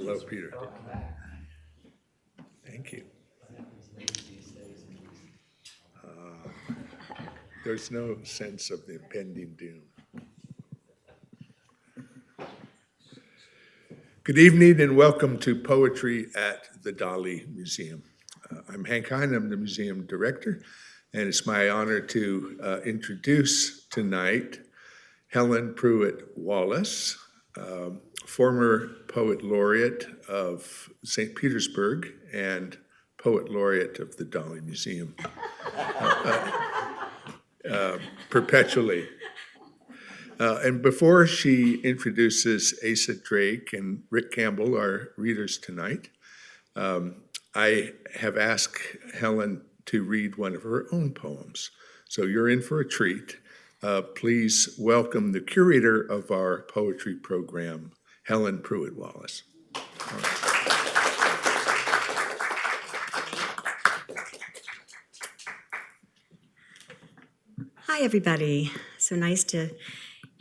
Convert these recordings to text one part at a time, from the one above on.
Hello, Peter. Thank you. There's no sense of the impending doom. Good evening and welcome to Poetry at the Dalí Museum. I'm Hank Hine, I'm the museum director, and it's my honor to introduce tonight Helen Pruitt Wallace, former Poet Laureate of St. Petersburg and Poet Laureate of the Dalí Museum, perpetually. And before she introduces Asa Drake and Rick Campbell, our readers tonight, I have asked Helen to read one of her own poems. So you're in for a treat. Please welcome the curator of our poetry program, Helen Pruitt Wallace. Hi, everybody. So nice to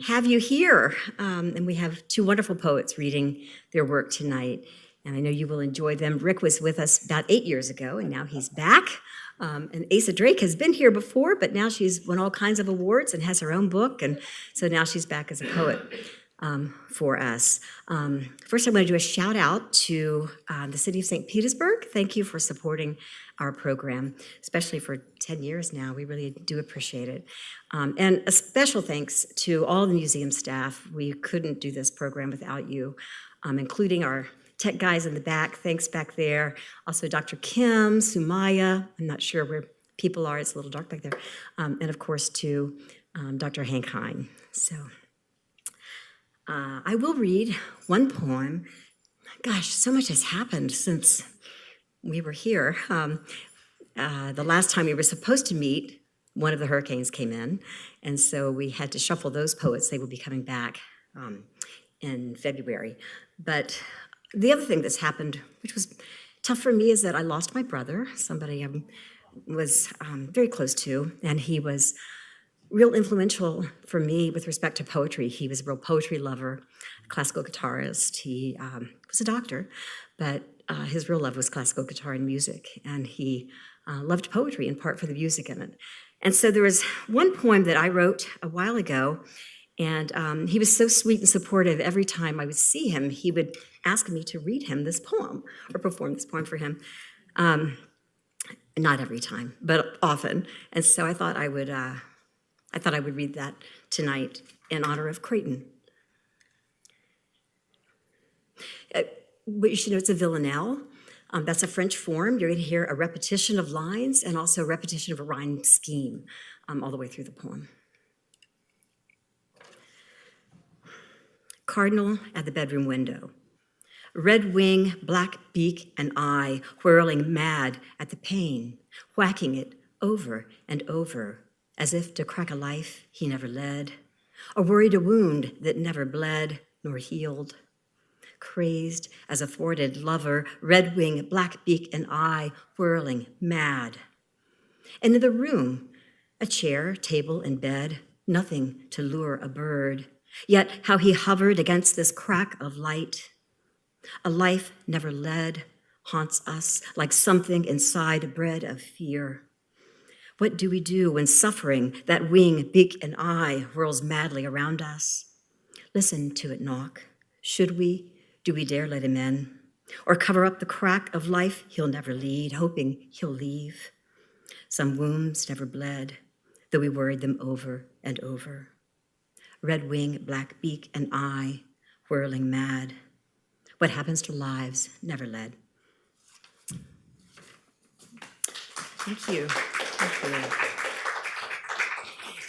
have you here. And we have two wonderful poets reading their work tonight. And I know you will enjoy them. Rick was with us about 8 years ago, and now he's back. And Asa Drake has been here before, but now she's won all kinds of awards and has her own book. And so now she's back as a poet for us. First, I'm going to do a shout out to the city of St. Petersburg. Thank you for supporting our program, especially for 10 years now. We really do appreciate it. And a special thanks to all the museum staff. We couldn't do this program without you, including our tech guys in the back. Thanks back there. Also Dr. Kim, Sumaya. I'm not sure where people are. It's a little dark back there. And of course to Dr. Hank Hine. So I will read one poem. Gosh, so much has happened since we were here. The last time we were supposed to meet, one of the hurricanes came in, and so we had to shuffle those poets. They will be coming back in February. But the other thing that's happened, which was tough for me, is that I lost my brother, somebody I was very close to, and he was real influential for me with respect to poetry. He was a real poetry lover, classical guitarist. He was a doctor, but his real love was classical guitar and music, and he loved poetry in part for the music in it. And so there was one poem that I wrote a while ago, and he was so sweet and supportive. Every time I would see him, he would ask me to read him this poem or perform this poem for him. Not every time, but often. And so I thought I would read that tonight in honor of Creighton. But you should know it's a villanelle. That's a French form. You're going to hear a repetition of lines and also a repetition of a rhyme scheme all the way through the poem. Cardinal at the bedroom window. Red wing, black beak, and eye whirling mad at the pain, whacking it over and over, as if to crack a life he never led, or worried a wound that never bled nor healed. Crazed as a thwarted lover, red wing, black beak, and eye whirling mad. And in the room, a chair, table, and bed, nothing to lure a bird. Yet how he hovered against this crack of light. A life never led haunts us like something inside bred of fear. What do we do when suffering, that wing, beak, and eye whirls madly around us? Listen to it knock. Should we? Do we dare let him in? Or cover up the crack of life he'll never lead, hoping he'll leave? Some wounds never bled, though we worried them over and over. Red wing, black beak, and eye whirling mad. What happens to lives never led. Thank you. Thank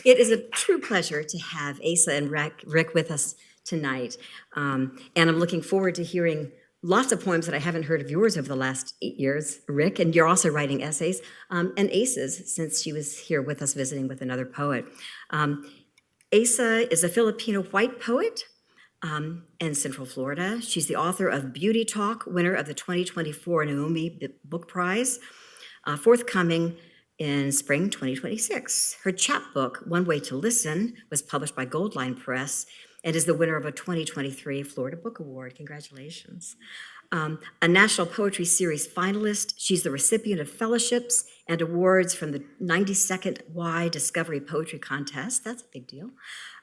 you. It is a true pleasure to have Asa and Rick with us tonight. And I'm looking forward to hearing lots of poems that I haven't heard of yours over the last 8 years, Rick, and you're also writing essays, and Asa's, since she was here with us visiting with another poet. Asa is a Filipino white poet in Central Florida. She's the author of Beauty Talk, winner of the 2024 Noemi Book Prize, forthcoming in spring 2026. Her chapbook, One Way to Listen, was published by Goldline Press and is the winner of a 2023 Florida Book Award. Congratulations. A National Poetry Series finalist. She's the recipient of fellowships and awards from the 92nd Y Discovery Poetry Contest. That's a big deal.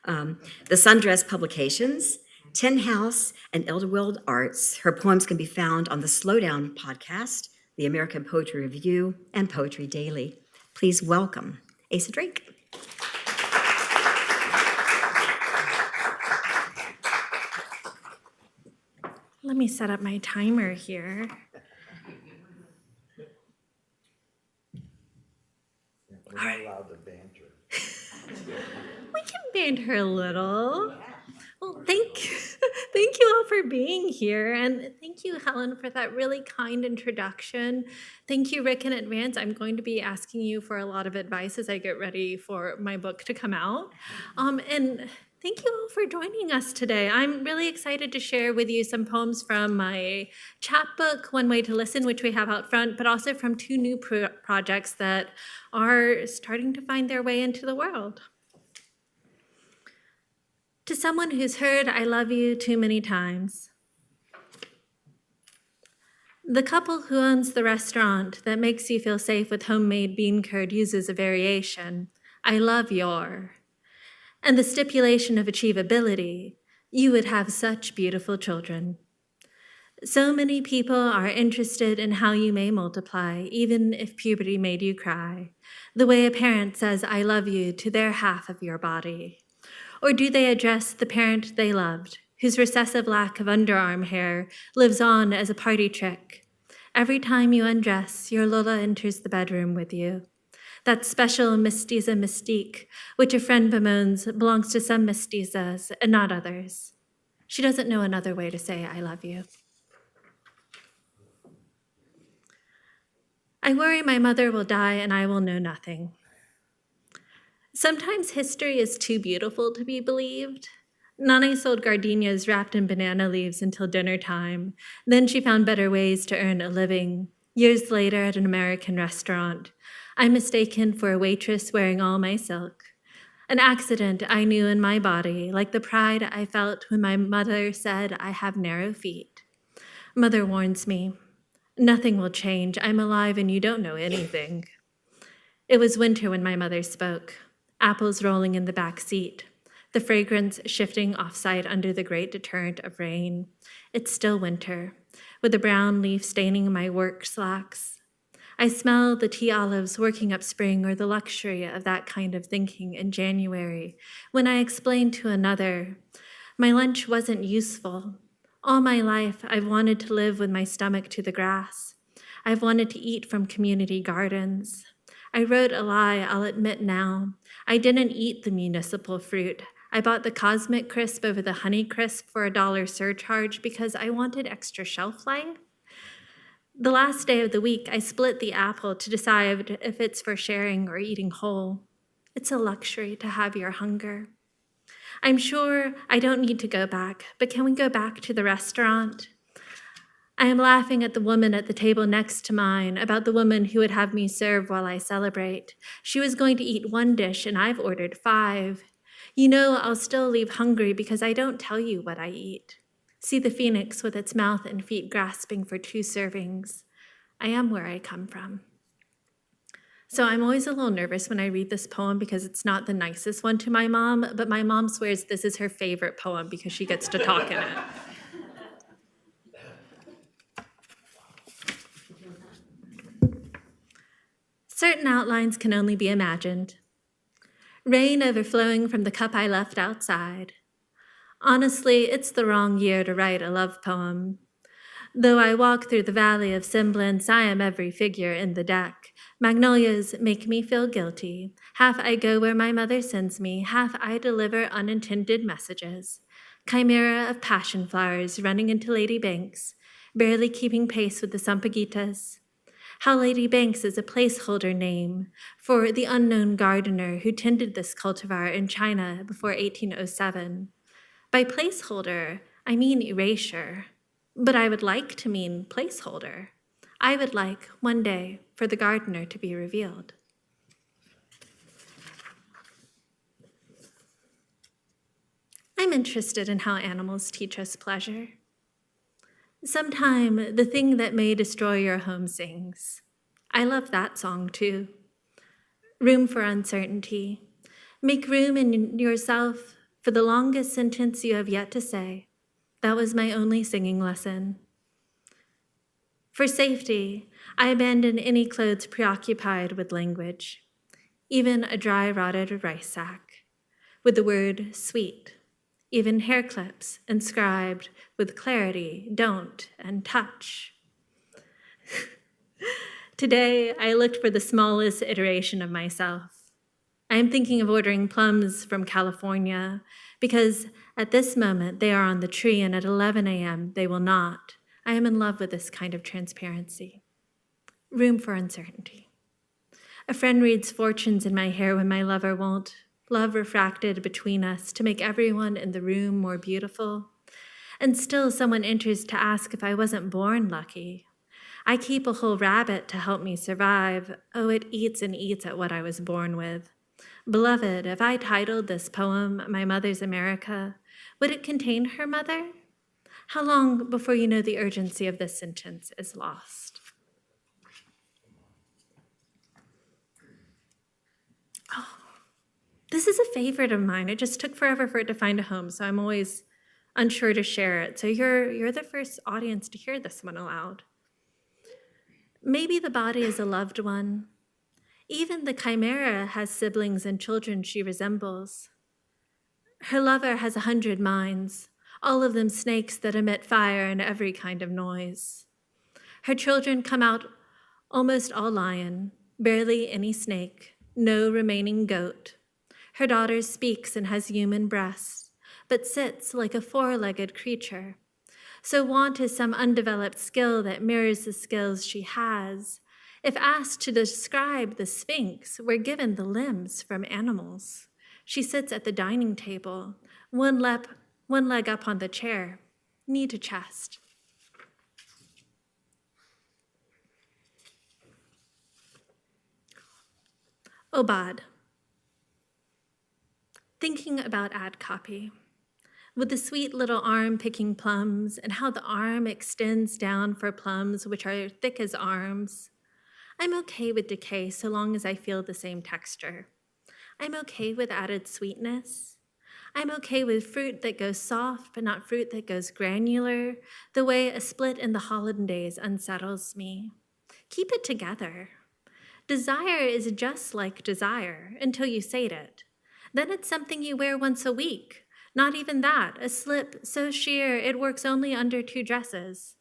The Sundress Publications, House and Idyllwild Arts. Her poems can be found on the Slowdown Podcast, the American Poetry Review, and Poetry Daily. Please welcome Asa Drake. Let me set up my timer here. We're not allowed to banter. We can banter a little. Well, thank you all for being here, and thank you, Helen, for that really kind introduction. Thank you, Rick, in advance. I'm going to be asking you for a lot of advice as I get ready for my book to come out. And thank you all for joining us today. I'm really excited to share with you some poems from my chapbook, One Way to Listen, which we have out front, but also from two new projects that are starting to find their way into the world. To someone who's heard I love you too many times. The couple who owns the restaurant that makes you feel safe with homemade bean curd uses a variation, I love your, and the stipulation of achievability, you would have such beautiful children. So many people are interested in how you may multiply, even if puberty made you cry, the way a parent says I love you to their half of your body. Or do they address the parent they loved, whose recessive lack of underarm hair lives on as a party trick? Every time you undress, your Lola enters the bedroom with you. That special mestiza mystique, which a friend bemoans belongs to some mestizas and not others. She doesn't know another way to say I love you. I worry my mother will die and I will know nothing. Sometimes history is too beautiful to be believed. Nani sold gardenias wrapped in banana leaves until dinner time. Then she found better ways to earn a living. Years later at an American restaurant, I'm mistaken for a waitress wearing all my silk. An accident I knew in my body, like the pride I felt when my mother said I have narrow feet. Mother warns me, nothing will change. I'm alive and you don't know anything. It was winter when my mother spoke. Apples rolling in the back seat, the fragrance shifting off-site under the great deterrent of rain. It's still winter, with a brown leaf staining my work slacks. I smell the tea olives working up spring or the luxury of that kind of thinking in January, when I explained to another, my lunch wasn't useful. All my life, I've wanted to live with my stomach to the grass. I've wanted to eat from community gardens. I wrote a lie, I'll admit now. I didn't eat the municipal fruit. I bought the Cosmic Crisp over the Honey Crisp for $1 surcharge because I wanted extra shelf life. The last day of the week, I split the apple to decide if it's for sharing or eating whole. It's a luxury to have your hunger. I'm sure I don't need to go back, but can we go back to the restaurant? I am laughing at the woman at the table next to mine, about the woman who would have me serve while I celebrate. She was going to eat 1 dish, and I've ordered 5. You know I'll still leave hungry because I don't tell you what I eat. See the phoenix with its mouth and feet grasping for 2 servings. I am where I come from. So I'm always a little nervous when I read this poem because it's not the nicest one to my mom, but my mom swears this is her favorite poem because she gets to talk in it. Certain outlines can only be imagined. Rain overflowing from the cup I left outside. Honestly, it's the wrong year to write a love poem. Though I walk through the valley of semblance, I am every figure in the deck. Magnolias make me feel guilty. Half I go where my mother sends me, half I deliver unintended messages. Chimera of passion flowers running into Lady Banks, barely keeping pace with the Sampaguitas. How Lady Banks is a placeholder name for the unknown gardener who tended this cultivar in China before 1807. By placeholder, I mean erasure, but I would like to mean placeholder. I would like, one day, for the gardener to be revealed. I I'm interested in how animals teach us pleasure. Sometime the thing that may destroy your home sings. I love that song too. Room for uncertainty. Make room in yourself for the longest sentence you have yet to say. That was my only singing lesson. For safety, I abandoned any clothes preoccupied with language, even a dry, rotted rice sack, with the word sweet, even hair clips inscribed with clarity, don't, and touch. Today, I looked for the smallest iteration of myself. I am thinking of ordering plums from California because at this moment they are on the tree and at 11 a.m. they will not. I am in love with this kind of transparency. Room for uncertainty. A friend reads fortunes in my hair when my lover won't. Love refracted between us to make everyone in the room more beautiful. And still someone enters to ask if I wasn't born lucky. I keep a whole rabbit to help me survive. Oh, it eats and eats at what I was born with. Beloved, if I titled this poem My Mother's America, would it contain her mother? How long before you know the urgency of this sentence is lost? Oh, this is a favorite of mine. It just took forever for it to find a home, so I'm always unsure to share it. So you're the first audience to hear this one aloud. Maybe the body is a loved one. Even the chimera has siblings and children she resembles. Her lover has 100 minds, all of them snakes that emit fire and every kind of noise. Her children come out almost all lion, barely any snake, no remaining goat. Her daughter speaks and has human breasts, but sits like a four-legged creature. So want is some undeveloped skill that mirrors the skills she has. If asked to describe the Sphinx, we're given the limbs from animals. She sits at the dining table, one leg up on the chair, knee to chest. Obad. Thinking about ad copy. With the sweet little arm picking plums and how the arm extends down for plums which are thick as arms. I'm okay with decay so long as I feel the same texture. I'm okay with added sweetness. I'm okay with fruit that goes soft but not fruit that goes granular, the way a split in the hollandaise unsettles me. Keep it together. Desire is just like desire until you sate it. Then it's something you wear once a week. Not even that, a slip so sheer it works only under 2 dresses.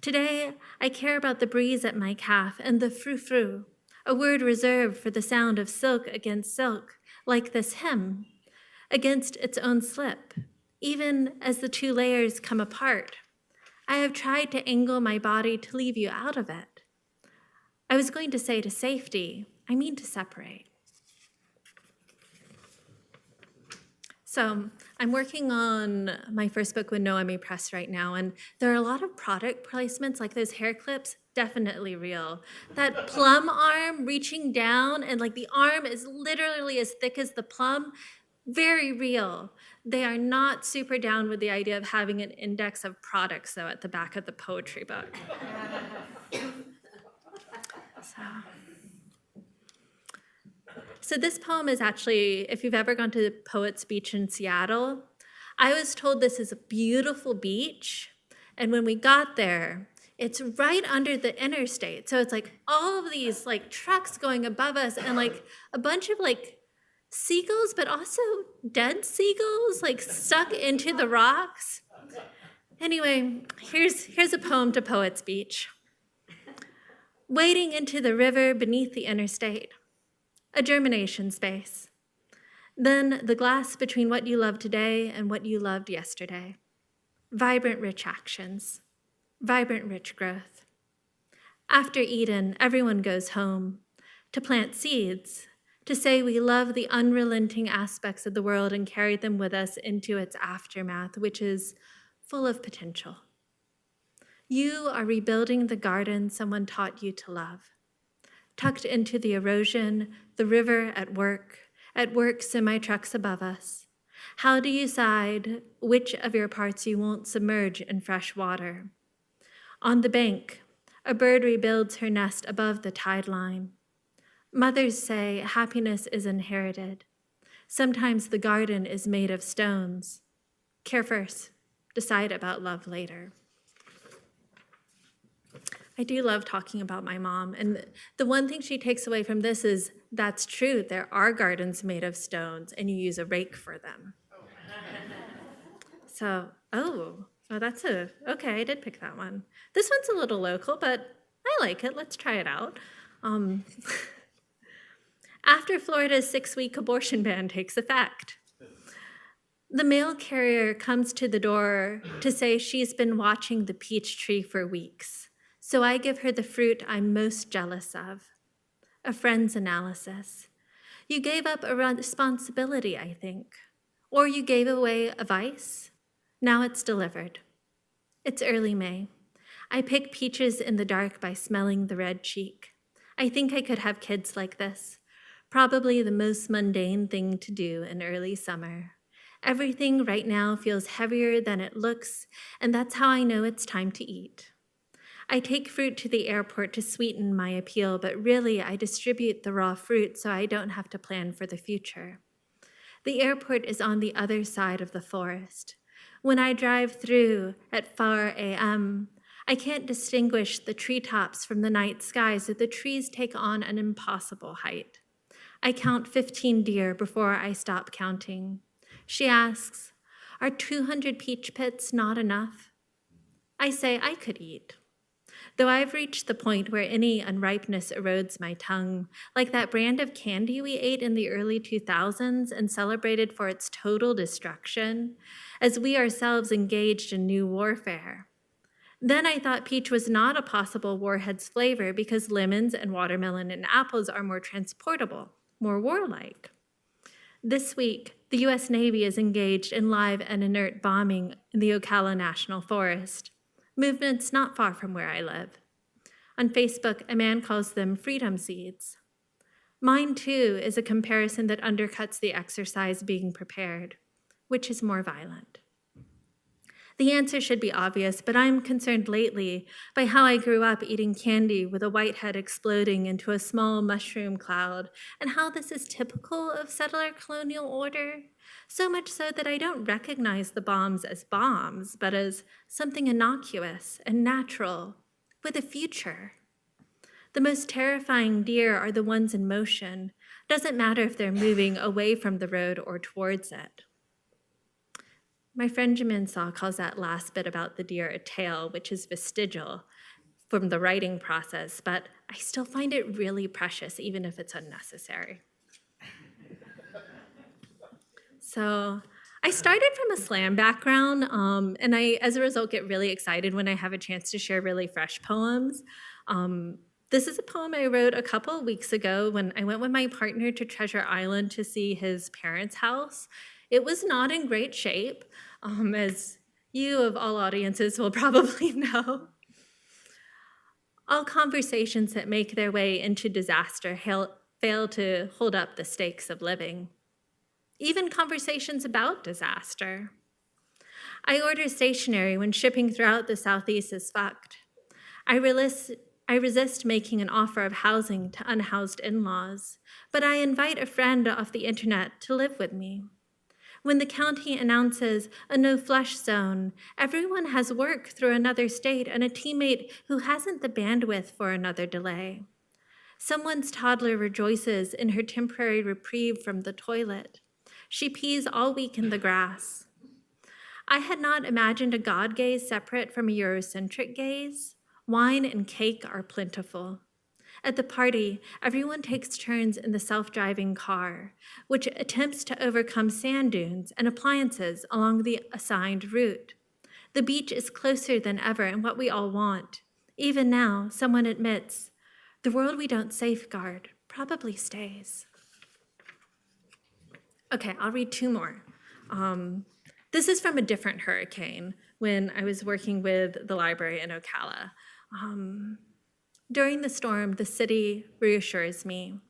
Today, I care about the breeze at my calf and the frou-frou, a word reserved for the sound of silk against silk, like this hem, against its own slip, even as the 2 layers come apart. I have tried to angle my body to leave you out of it. I was going to say to safety, I mean to separate. So I'm working on my first book with Noemi Press right now, and there are a lot of product placements, like those hair clips, definitely real. That plum arm reaching down, and like the arm is literally as thick as the plum, very real. They are not super down with the idea of having an index of products, though, at the back of the poetry book. So this poem is actually, if you've ever gone to the Poets Beach in Seattle, I was told this is a beautiful beach. And when we got there, it's right under the interstate. So it's like all of these like trucks going above us and like a bunch of like seagulls, but also dead seagulls like stuck into the rocks. Anyway, here's a poem to Poets Beach. Wading into the river beneath the interstate. A germination space. Then the glass between what you love today and what you loved yesterday. Vibrant, rich actions. Vibrant, rich growth. After Eden, everyone goes home to plant seeds, to say we love the unrelenting aspects of the world and carry them with us into its aftermath, which is full of potential. You are rebuilding the garden someone taught you to love. Tucked into the erosion, the river at work semi-trucks above us. How do you decide which of your parts you won't submerge in fresh water? On the bank, a bird rebuilds her nest above the tide line. Mothers say happiness is inherited. Sometimes the garden is made of stones. Care first, decide about love later. I do love talking about my mom, and the one thing she takes away from this is that's true. There are gardens made of stones, and you use a rake for them. So, okay, I did pick that one. This one's a little local, but I like it. Let's try it out. After Florida's 6-week abortion ban takes effect, the mail carrier comes to the door to say she's been watching the peach tree for weeks. So I give her the fruit I'm most jealous of, a friend's analysis. You gave up a responsibility, I think, or you gave away a vice. Now it's delivered. It's early May. I pick peaches in the dark by smelling the red cheek. I think I could have kids like this. Probably the most mundane thing to do in early summer. Everything right now feels heavier than it looks, and that's how I know it's time to eat. I take fruit to the airport to sweeten my appeal, but really I distribute the raw fruit so I don't have to plan for the future. The airport is on the other side of the forest. When I drive through at 4 a.m., I can't distinguish the treetops from the night sky, so the trees take on an impossible height. I count 15 deer before I stop counting. She asks, "Are 200 peach pits not enough?" I say I could eat. Though I've reached the point where any unripeness erodes my tongue, like that brand of candy we ate in the early 2000s and celebrated for its total destruction, as we ourselves engaged in new warfare. Then I thought peach was not a possible warhead's flavor because lemons and watermelon and apples are more transportable, more warlike. This week, the U.S. Navy is engaged in live and inert bombing in the Ocala National Forest. Movements not far from where I live. On Facebook, a man calls them freedom seeds. Mine, too, is a comparison that undercuts the exercise being prepared. Which is more violent? The answer should be obvious, but I'm concerned lately by how I grew up eating candy with a white head exploding into a small mushroom cloud, and how this is typical of settler colonial order, so much so that I don't recognize the bombs as bombs, but as something innocuous and natural, with a future. The most terrifying deer are the ones in motion. Doesn't matter if they're moving away from the road or towards it. My friend Jimin Saw calls that last bit about the deer a tale, which is vestigial from the writing process, but I still find it really precious, even if it's unnecessary. So I started from a slam background, and I, as a result, get really excited when I have a chance to share really fresh poems. This is a poem I wrote a couple weeks ago when I went with my partner to Treasure Island to see his parents' house. It was not in great shape, as you of all audiences will probably know. All conversations that make their way into disaster fail to hold up the stakes of living. Even conversations about disaster. I order stationery when shipping throughout the Southeast is fucked. I resist making an offer of housing to unhoused in-laws, but I invite a friend off the internet to live with me. When the county announces a no-flush zone, everyone has work through another state and a teammate who hasn't the bandwidth for another delay. Someone's toddler rejoices in her temporary reprieve from the toilet. She pees all week in the grass. I had not imagined a God gaze separate from a Eurocentric gaze. Wine and cake are plentiful. At the party, everyone takes turns in the self-driving car, which attempts to overcome sand dunes and appliances along the assigned route. The beach is closer than ever and what we all want. Even now, someone admits, the world we don't safeguard probably stays. Okay, I'll read two more. This is from a different hurricane when I was working with the library in Ocala. During the storm, the city reassures me.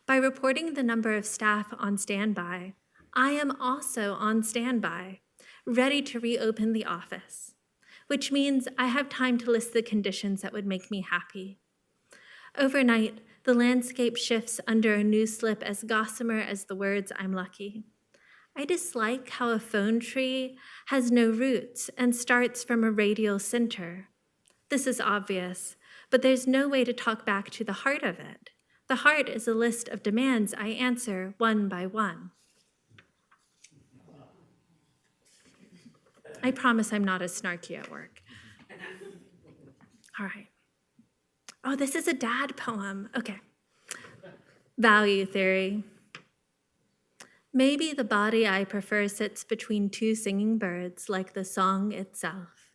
By reporting the number of staff on standby, I am also on standby, ready to reopen the office, which means I have time to list the conditions that would make me happy. Overnight, the landscape shifts under a new slip as gossamer as the words I'm lucky. I dislike how a phone tree has no roots and starts from a radial center. This is obvious, but there's no way to talk back to the heart of it. The heart is a list of demands I answer one by one. I promise I'm not as snarky at work. All right. Oh, this is a dad poem. Okay. Value theory. Maybe the body I prefer sits between two singing birds, like the song itself.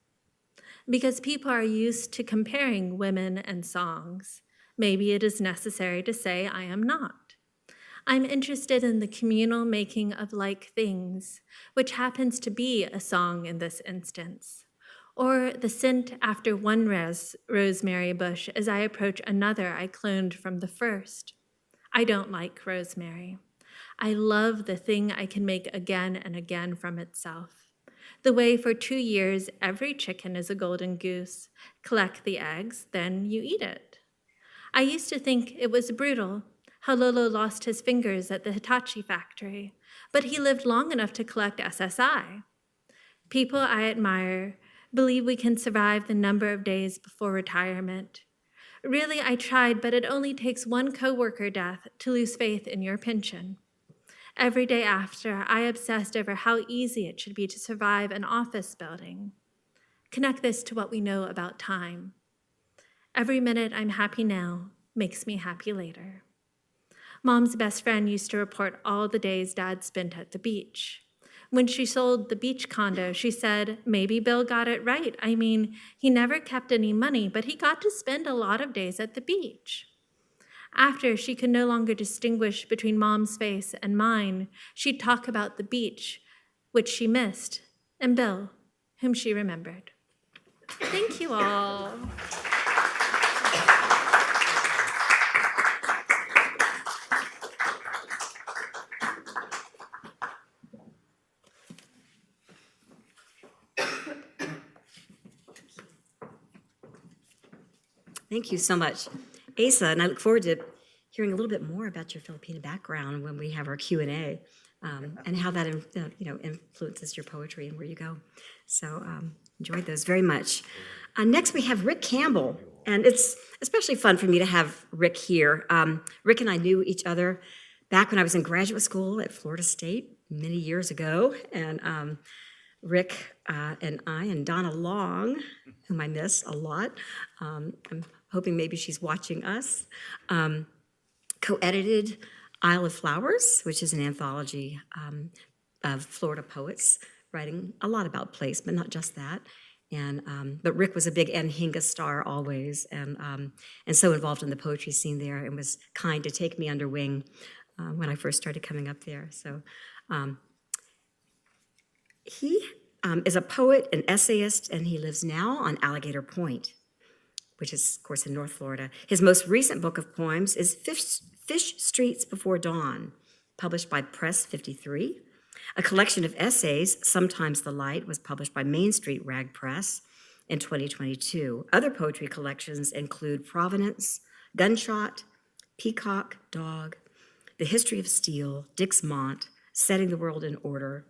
Because people are used to comparing women and songs, maybe it is necessary to say I am not. I'm interested in the communal making of like things, which happens to be a song in this instance, or the scent after one rosemary bush as I approach another I cloned from the first. I don't like rosemary. I love the thing I can make again and again from itself. The way for 2 years every chicken is a golden goose. Collect the eggs, then you eat it. I used to think it was brutal how Lolo lost his fingers at the Hitachi factory, but he lived long enough to collect SSI. People I admire believe we can survive the number of days before retirement. Really, I tried, but it only takes one coworker death to lose faith in your pension. Every day after, I obsessed over how easy it should be to survive an office building. Connect this to what we know about time. Every minute I'm happy now makes me happy later. Mom's best friend used to report all the days Dad spent at the beach. When she sold the beach condo, she said, maybe Bill got it right. I mean, he never kept any money, but he got to spend a lot of days at the beach. After she could no longer distinguish between Mom's face and mine, she'd talk about the beach, which she missed, and Bill, whom she remembered. Thank you all. Thank you so much, Asa, and I look forward to hearing a little bit more about your Filipina background when we have our Q&A, and how that influences your poetry and where you go. So enjoyed those very much. Next we have Rick Campbell, and it's especially fun for me to have Rick here. Rick and I knew each other back when I was in graduate school at Florida State many years ago, and Rick and I and Donna Long, whom I miss a lot, I'm hoping maybe she's watching us, co-edited Isle of Flowers, which is an anthology of Florida poets writing a lot about place, but not just that. And but Rick was a big Anhinga star always, and so involved in the poetry scene there, and was kind to take me under wing when I first started coming up there. So he is a poet, an essayist, and he lives now on Alligator Point, which is, of course, in North Florida. His most recent book of poems is Fish Streets Before Dawn, published by Press 53. A collection of essays, Sometimes the Light, was published by Main Street Rag Press in 2022. Other poetry collections include Provenance, Gunshot, Peacock, Dog, The History of Steel, Dix Mont, Setting the World in Order,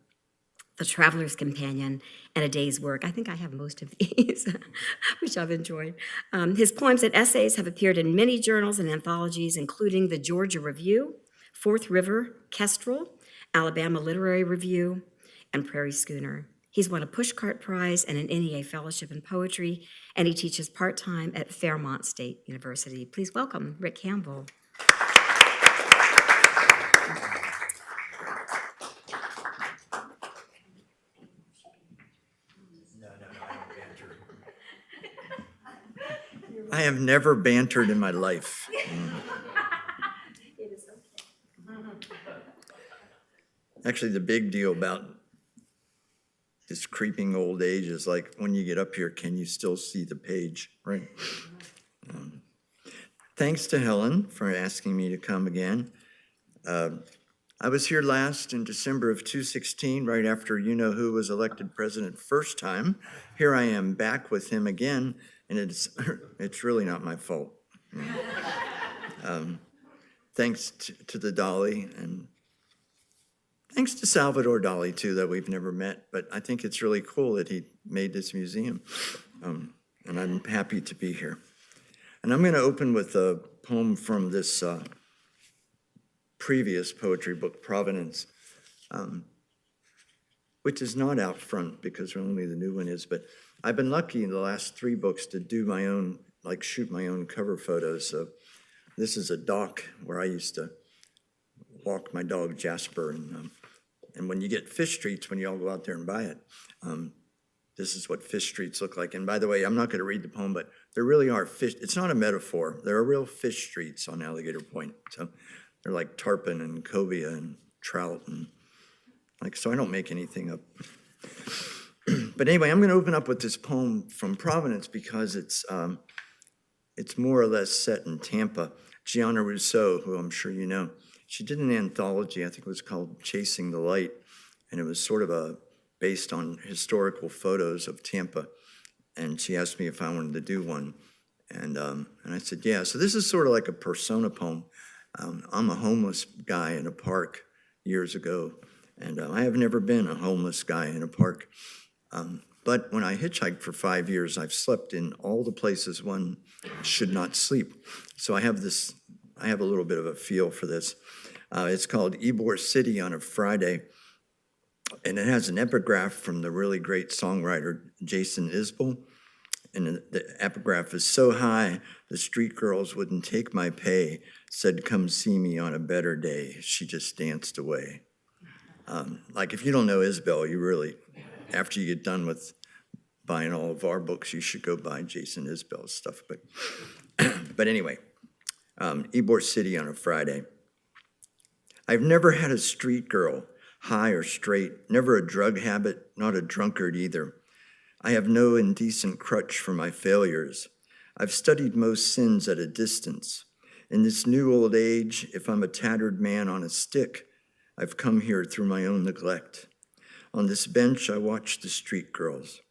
The Traveler's Companion, and A Day's Work. I think I have most of these, which I've enjoyed. His poems and essays have appeared in many journals and anthologies, including the Georgia Review, Fourth River, Kestrel, Alabama Literary Review, and Prairie Schooner. He's won a Pushcart Prize and an NEA Fellowship in Poetry, and he teaches part-time at Fairmont State University. Please welcome Rick Campbell. I have never bantered in my life. Actually, the big deal about this creeping old age is like when you get up here, can you still see the page, right? Thanks to Helen for asking me to come again. I was here last in December of 2016, right after you-know-who was elected president first time. Here I am back with him again, and it's really not my fault. Thanks to the Dalí, and thanks to Salvador Dalí, too, that we've never met. But I think it's really cool that he made this museum, and I'm happy to be here. And I'm going to open with a poem from this previous poetry book, Provenance, which is not out front because only the new one is. But I've been lucky in the last 3 books to do my own, like shoot my own cover photos. So this is a dock where I used to walk my dog Jasper. And when you get fish streets, when you all go out there and buy it, this is what fish streets look like. And by the way, I'm not going to read the poem, but there really are fish. It's not a metaphor. There are real fish streets on Alligator Point. So they're like tarpon and cobia and trout. And so I don't make anything up. But anyway, I'm going to open up with this poem from Provenance because it's more or less set in Tampa. Gianna Rousseau, who I'm sure you know, she did an anthology, I think it was called Chasing the Light, and it was sort of based on historical photos of Tampa. And she asked me if I wanted to do one. And I said, yeah. So this is sort of like a persona poem. I'm a homeless guy in a park years ago, and I have never been a homeless guy in a park. But when I hitchhiked for 5 years, I've slept in all the places one should not sleep. So I have a little bit of a feel for this. It's called Ybor City on a Friday, and it has an epigraph from the really great songwriter Jason Isbell. And the epigraph is, so high, the street girls wouldn't take my pay, said, come see me on a better day. She just danced away. If you don't know Isbell, you really, after you get done with buying all of our books, you should go buy Jason Isbell's stuff. But anyway, Ybor City on a Friday. I've never had a street girl, high or straight, never a drug habit, not a drunkard either. I have no indecent crutch for my failures. I've studied most sins at a distance. In this new old age, if I'm a tattered man on a stick, I've come here through my own neglect. On this bench, I watch the street girls.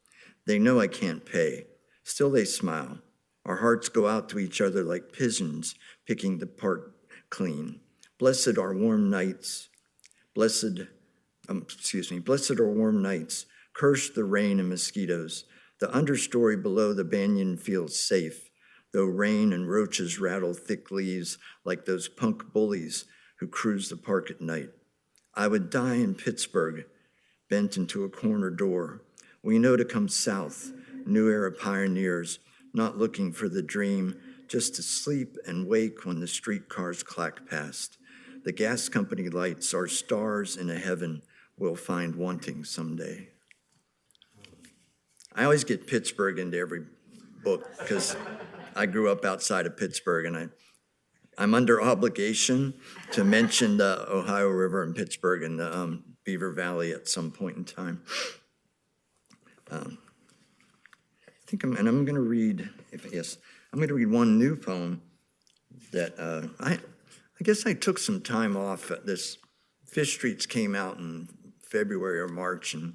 They know I can't pay. Still they smile. Our hearts go out to each other like pigeons picking the park clean. Blessed are warm nights. Blessed are warm nights. Curse the rain and mosquitoes. The understory below the banyan feels safe, though rain and roaches rattle thick leaves like those punk bullies who cruise the park at night. I would die in Pittsburgh, bent into a corner door. We know to come south, new era pioneers, not looking for the dream, just to sleep and wake when the streetcars clack past. The gas company lights are stars in a heaven we'll find wanting someday. I always get Pittsburgh into every book because I grew up outside of Pittsburgh, and I'm under obligation to mention the Ohio River and Pittsburgh and the Beaver Valley at some point in time. I'm going to read one new poem that I guess I took some time off. This Fish Streets came out in February or March, and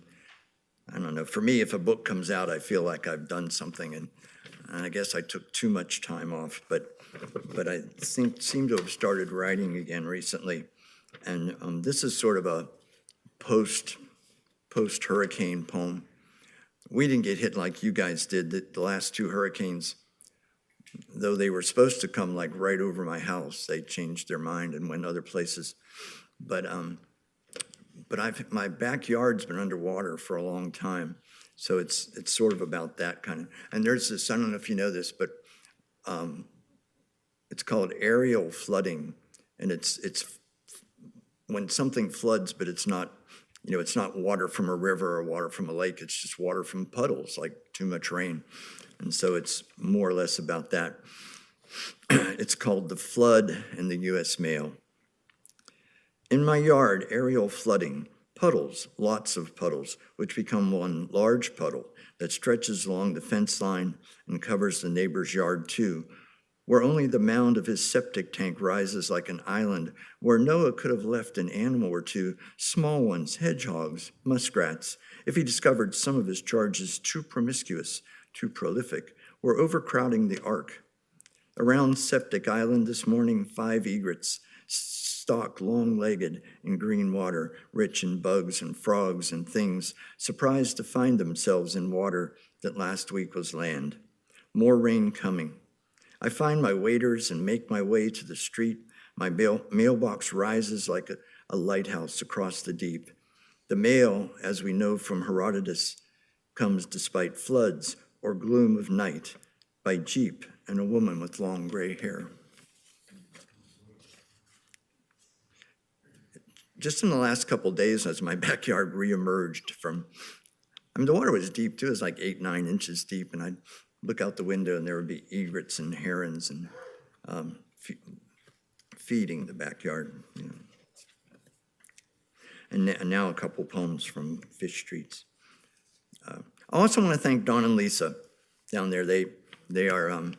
I don't know, for me, if a book comes out, I feel like I've done something, and I guess I took too much time off, but I seem to have started writing again recently, and this is sort of a post-hurricane poem. We didn't get hit like you guys did. The last 2 hurricanes, though they were supposed to come like right over my house, they changed their mind and went other places. But my backyard's been underwater for a long time, so it's sort of about that kind of. And there's this, I don't know if you know this, but it's called aerial flooding, and it's when something floods, but it's not, it's not water from a river or water from a lake. It's just water from puddles, like too much rain, and so it's more or less about that. It's called The Flood in the U.S. Mail. In my yard, aerial flooding, puddles, lots of puddles, which become one large puddle that stretches along the fence line and covers the neighbor's yard too, where only the mound of his septic tank rises like an island, where Noah could have left an animal or two, small ones, hedgehogs, muskrats, if he discovered some of his charges too promiscuous, too prolific, were overcrowding the ark. Around Septic Island this morning, 5 egrets stalk long-legged in green water, rich in bugs and frogs and things, surprised to find themselves in water that last week was land. More rain coming. I find my waders and make my way to the street. My mailbox rises like a lighthouse across the deep. The mail, as we know from Herodotus, comes despite floods or gloom of night, by jeep and a woman with long gray hair. Just in the last couple of days, as my backyard reemerged from, the water was deep too. It was like 8, 9 inches deep, and I'd look out the window and there would be egrets and herons and feeding the backyard. And now a couple poems from Fish Streets. I also want to thank Dawn and Lisa down there. They are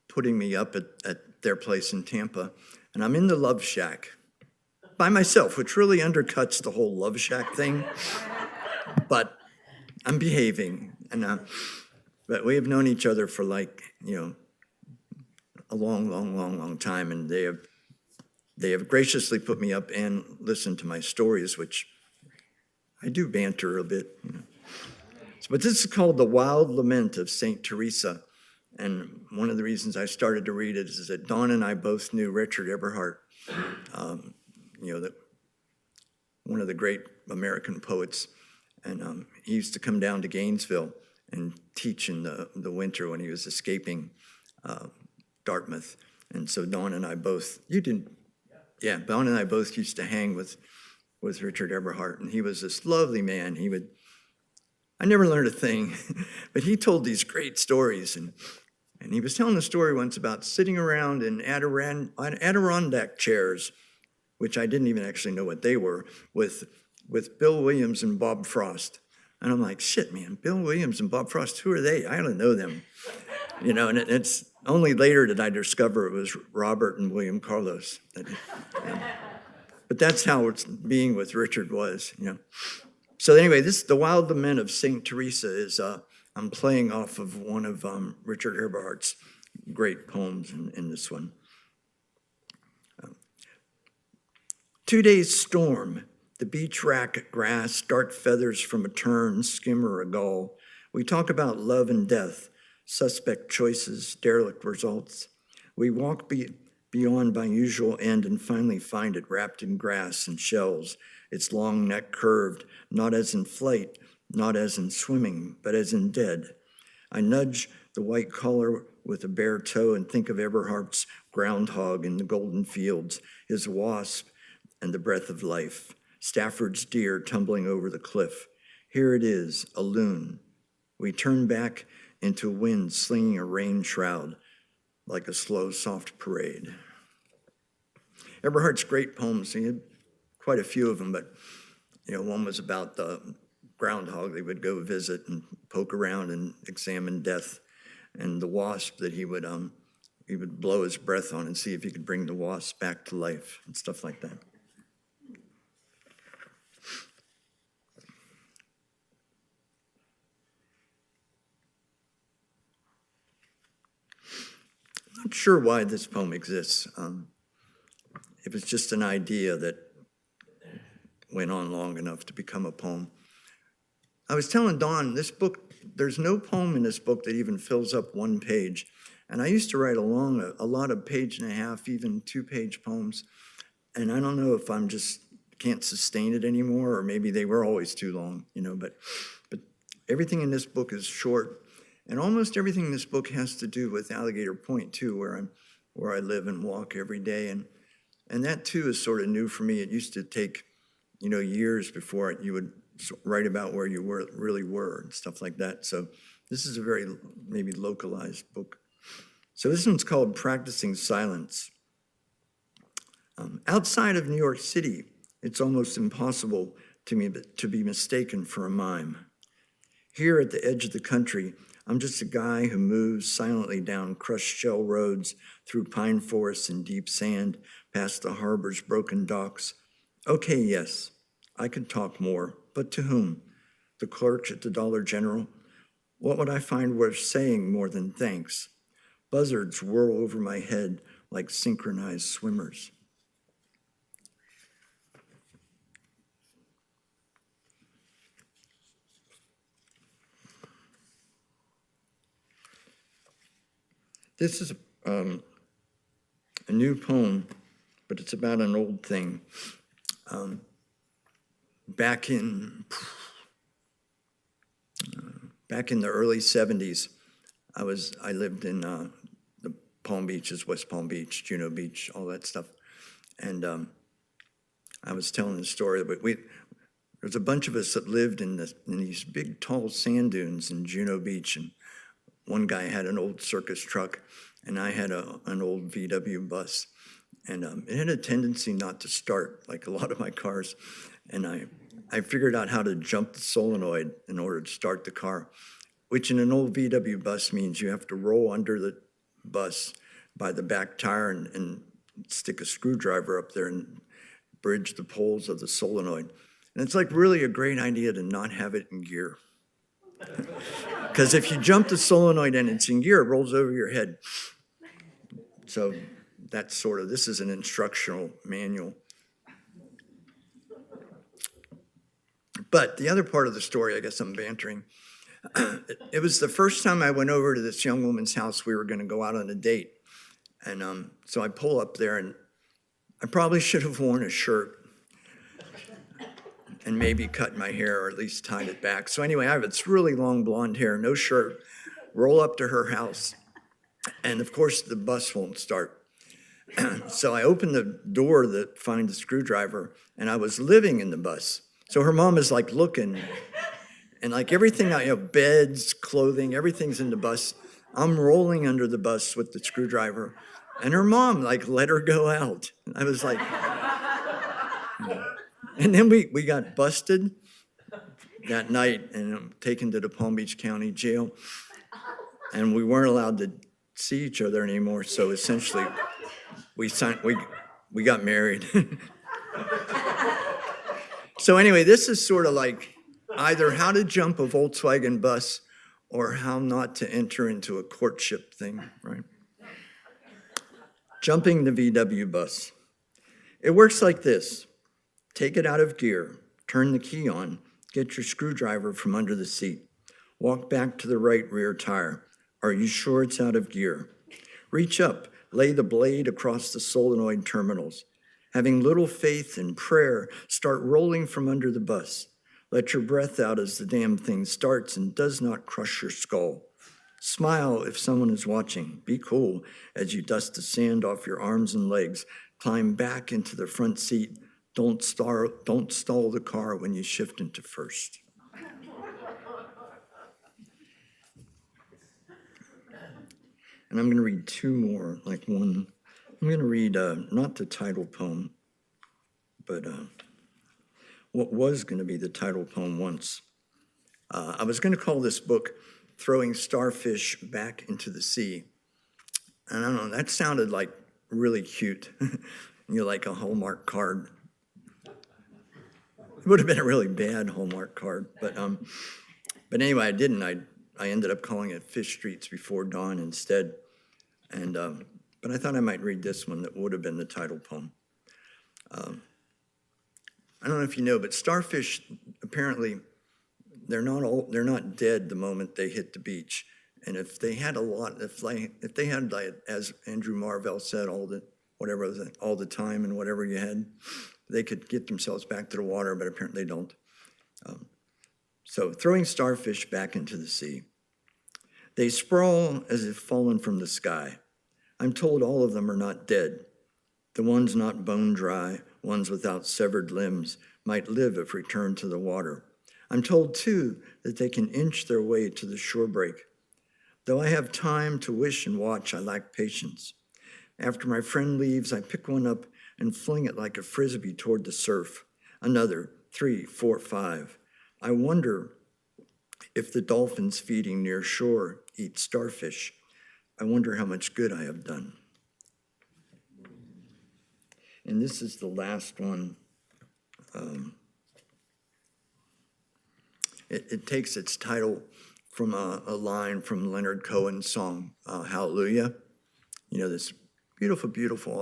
putting me up at their place in Tampa, and I'm in the Love Shack by myself, which really undercuts the whole Love Shack thing. But I'm behaving, and but we have known each other for a long time, and they have graciously put me up and listened to my stories, which I do banter a bit. But this is called The Wild Lament of St. Teresa, and one of the reasons I started to read it is that Dawn and I both knew Richard Eberhardt, one of the great American poets, and he used to come down to Gainesville and teach in the winter when he was escaping Dartmouth. And so Dawn and I both, Dawn and I both used to hang with Richard Eberhardt, and he was this lovely man. I never learned a thing, but he told these great stories, and he was telling a story once about sitting around in Adirondack chairs, which I didn't even actually know what they were, with Bill Williams and Bob Frost. And I'm like, shit, man, Bill Williams and Bob Frost, who are they? I don't know them. And it's only later did I discover it was Robert and William Carlos. But that's how being with Richard was, So anyway, The Wild Lament of St. Teresa is, I'm playing off of one of Richard Eberhardt's great poems in this one. 2 days storm, the beach rack grass, dark feathers from a tern, skimmer, a gull. We talk about love and death, suspect choices, derelict results. We walk beyond my usual end and finally find it wrapped in grass and shells, its long neck curved, not as in flight, not as in swimming, but as in dead. I nudge the white collar with a bare toe and think of Eberhardt's groundhog in the golden fields, his wasp and the breath of life, Stafford's deer tumbling over the cliff. Here it is, a loon. We turn back into wind slinging a rain shroud like a slow, soft parade. Eberhardt's great poems, he had quite a few of them, but one was about the groundhog they would go visit and poke around and examine death, and the wasp that he would blow his breath on and see if he could bring the wasp back to life and stuff like that. Not sure why this poem exists. It was just an idea that went on long enough to become a poem. I was telling Dawn, this book, there's no poem in this book that even fills up 1 page. And I used to write a lot of 1.5, even 2-page poems. And I don't know if I'm just can't sustain it anymore, or maybe they were always too long, but everything in this book is short. And almost everything in this book has to do with Alligator Point too, where I live and walk every day. And that too is sort of new for me. It used to take, years before you would write about where you really were and stuff like that. So this is a very maybe localized book. So this one's called Practicing Silence. Outside of New York City, it's almost impossible to be mistaken for a mime. Here at the edge of the country, I'm just a guy who moves silently down crushed shell roads, through pine forests and deep sand, past the harbor's broken docks. Okay, yes, I could talk more, but to whom? The clerk at the Dollar General? What would I find worth saying more than thanks? Buzzards whirl over my head like synchronized swimmers. This is a new poem, but it's about an old thing. Back in the early 70s, I lived in the Palm Beaches, West Palm Beach, Juno Beach, all that stuff. And I was telling the story, but there's a bunch of us that lived in these big, tall sand dunes in Juno Beach. And one guy had an old circus truck, and I had an old VW bus. And it had a tendency not to start, like a lot of my cars. And I figured out how to jump the solenoid in order to start the car, which in an old VW bus means you have to roll under the bus by the back tire and stick a screwdriver up there and bridge the poles of the solenoid. And it's like really a great idea to not have it in gear. Because if you jump the solenoid and it's in gear, it rolls over your head. So that's this is an instructional manual. But the other part of the story, I guess I'm bantering. It was the first time I went over to this young woman's house. We were going to go out on a date. And so I pull up there, and I probably should have worn a shirt and maybe cut my hair or at least tied it back. So anyway, I have this really long blonde hair, no shirt, roll up to her house. And of course, the bus won't start. So I open the door to find the screwdriver, and I was living in the bus. So her mom is like looking, and like everything, beds, clothing, everything's in the bus. I'm rolling under the bus with the screwdriver, and her mom like let her go out. I was like, and then we got busted that night and taken to the Palm Beach County Jail, and we weren't allowed to see each other anymore. So essentially, we got married. So anyway, this is sort of like either how to jump a Volkswagen bus or how not to enter into a courtship thing, right? Jumping the VW bus. It works like this. Take it out of gear, turn the key on, get your screwdriver from under the seat. Walk back to the right rear tire. Are you sure it's out of gear? Reach up, lay the blade across the solenoid terminals. Having little faith and prayer, start rolling from under the bus. Let your breath out as the damn thing starts and does not crush your skull. Smile if someone is watching. Be cool as you dust the sand off your arms and legs. Climb back into the front seat. Don't stall the car when you shift into first. And I'm going to read two more, like one. I'm going to read not the title poem, but what was going to be the title poem once. I was going to call this book Throwing Starfish Back into the Sea. And I don't know, that sounded like really cute. Like a Hallmark card. It would have been a really bad Hallmark card, but anyway, I didn't. I ended up calling it Fish Streets Before Dawn instead. And but I thought I might read this one that would have been the title poem. I don't know if you know, but starfish apparently they're not dead the moment they hit the beach. And if they had if they had, like, as Andrew Marvell said, all the time and whatever you had, they could get themselves back to the water, but apparently they don't. So throwing starfish back into the sea. They sprawl as if fallen from the sky. I'm told all of them are not dead. The ones not bone dry, ones without severed limbs, might live if returned to the water. I'm told, too, that they can inch their way to the shore break. Though I have time to wish and watch, I lack patience. After my friend leaves, I pick one up and fling it like a frisbee toward the surf. Another, 3, 4, 5. I wonder If the dolphins feeding near shore eat starfish, I wonder how much good I have done. And this is the last one. It takes its title from a line from Leonard Cohen's song, Hallelujah. You know, this beautiful, beautiful,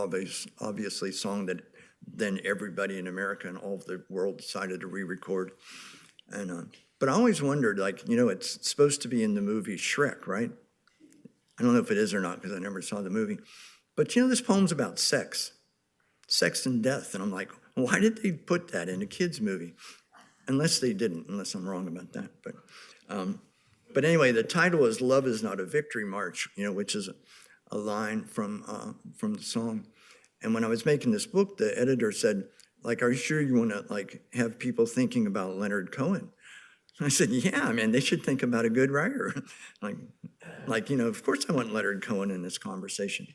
obviously song that then everybody in America and all of the world decided to re-record. And but I always wondered, like, you know, it's supposed to be in the movie Shrek, right? I don't know if it is or not because I never saw the movie. But, you know, this poem's about sex and death. And I'm like, why did they put that in a kid's movie? Unless they didn't, unless I'm wrong about that. But anyway, the title is Love is Not a Victory March, you know, which is a line from the song. And when I was making this book, the editor said, like, are you sure you want to, like, have people thinking about Leonard Cohen? And I said, yeah, man, they should think about a good writer. like, you know, of course I want Leonard Cohen in this conversation.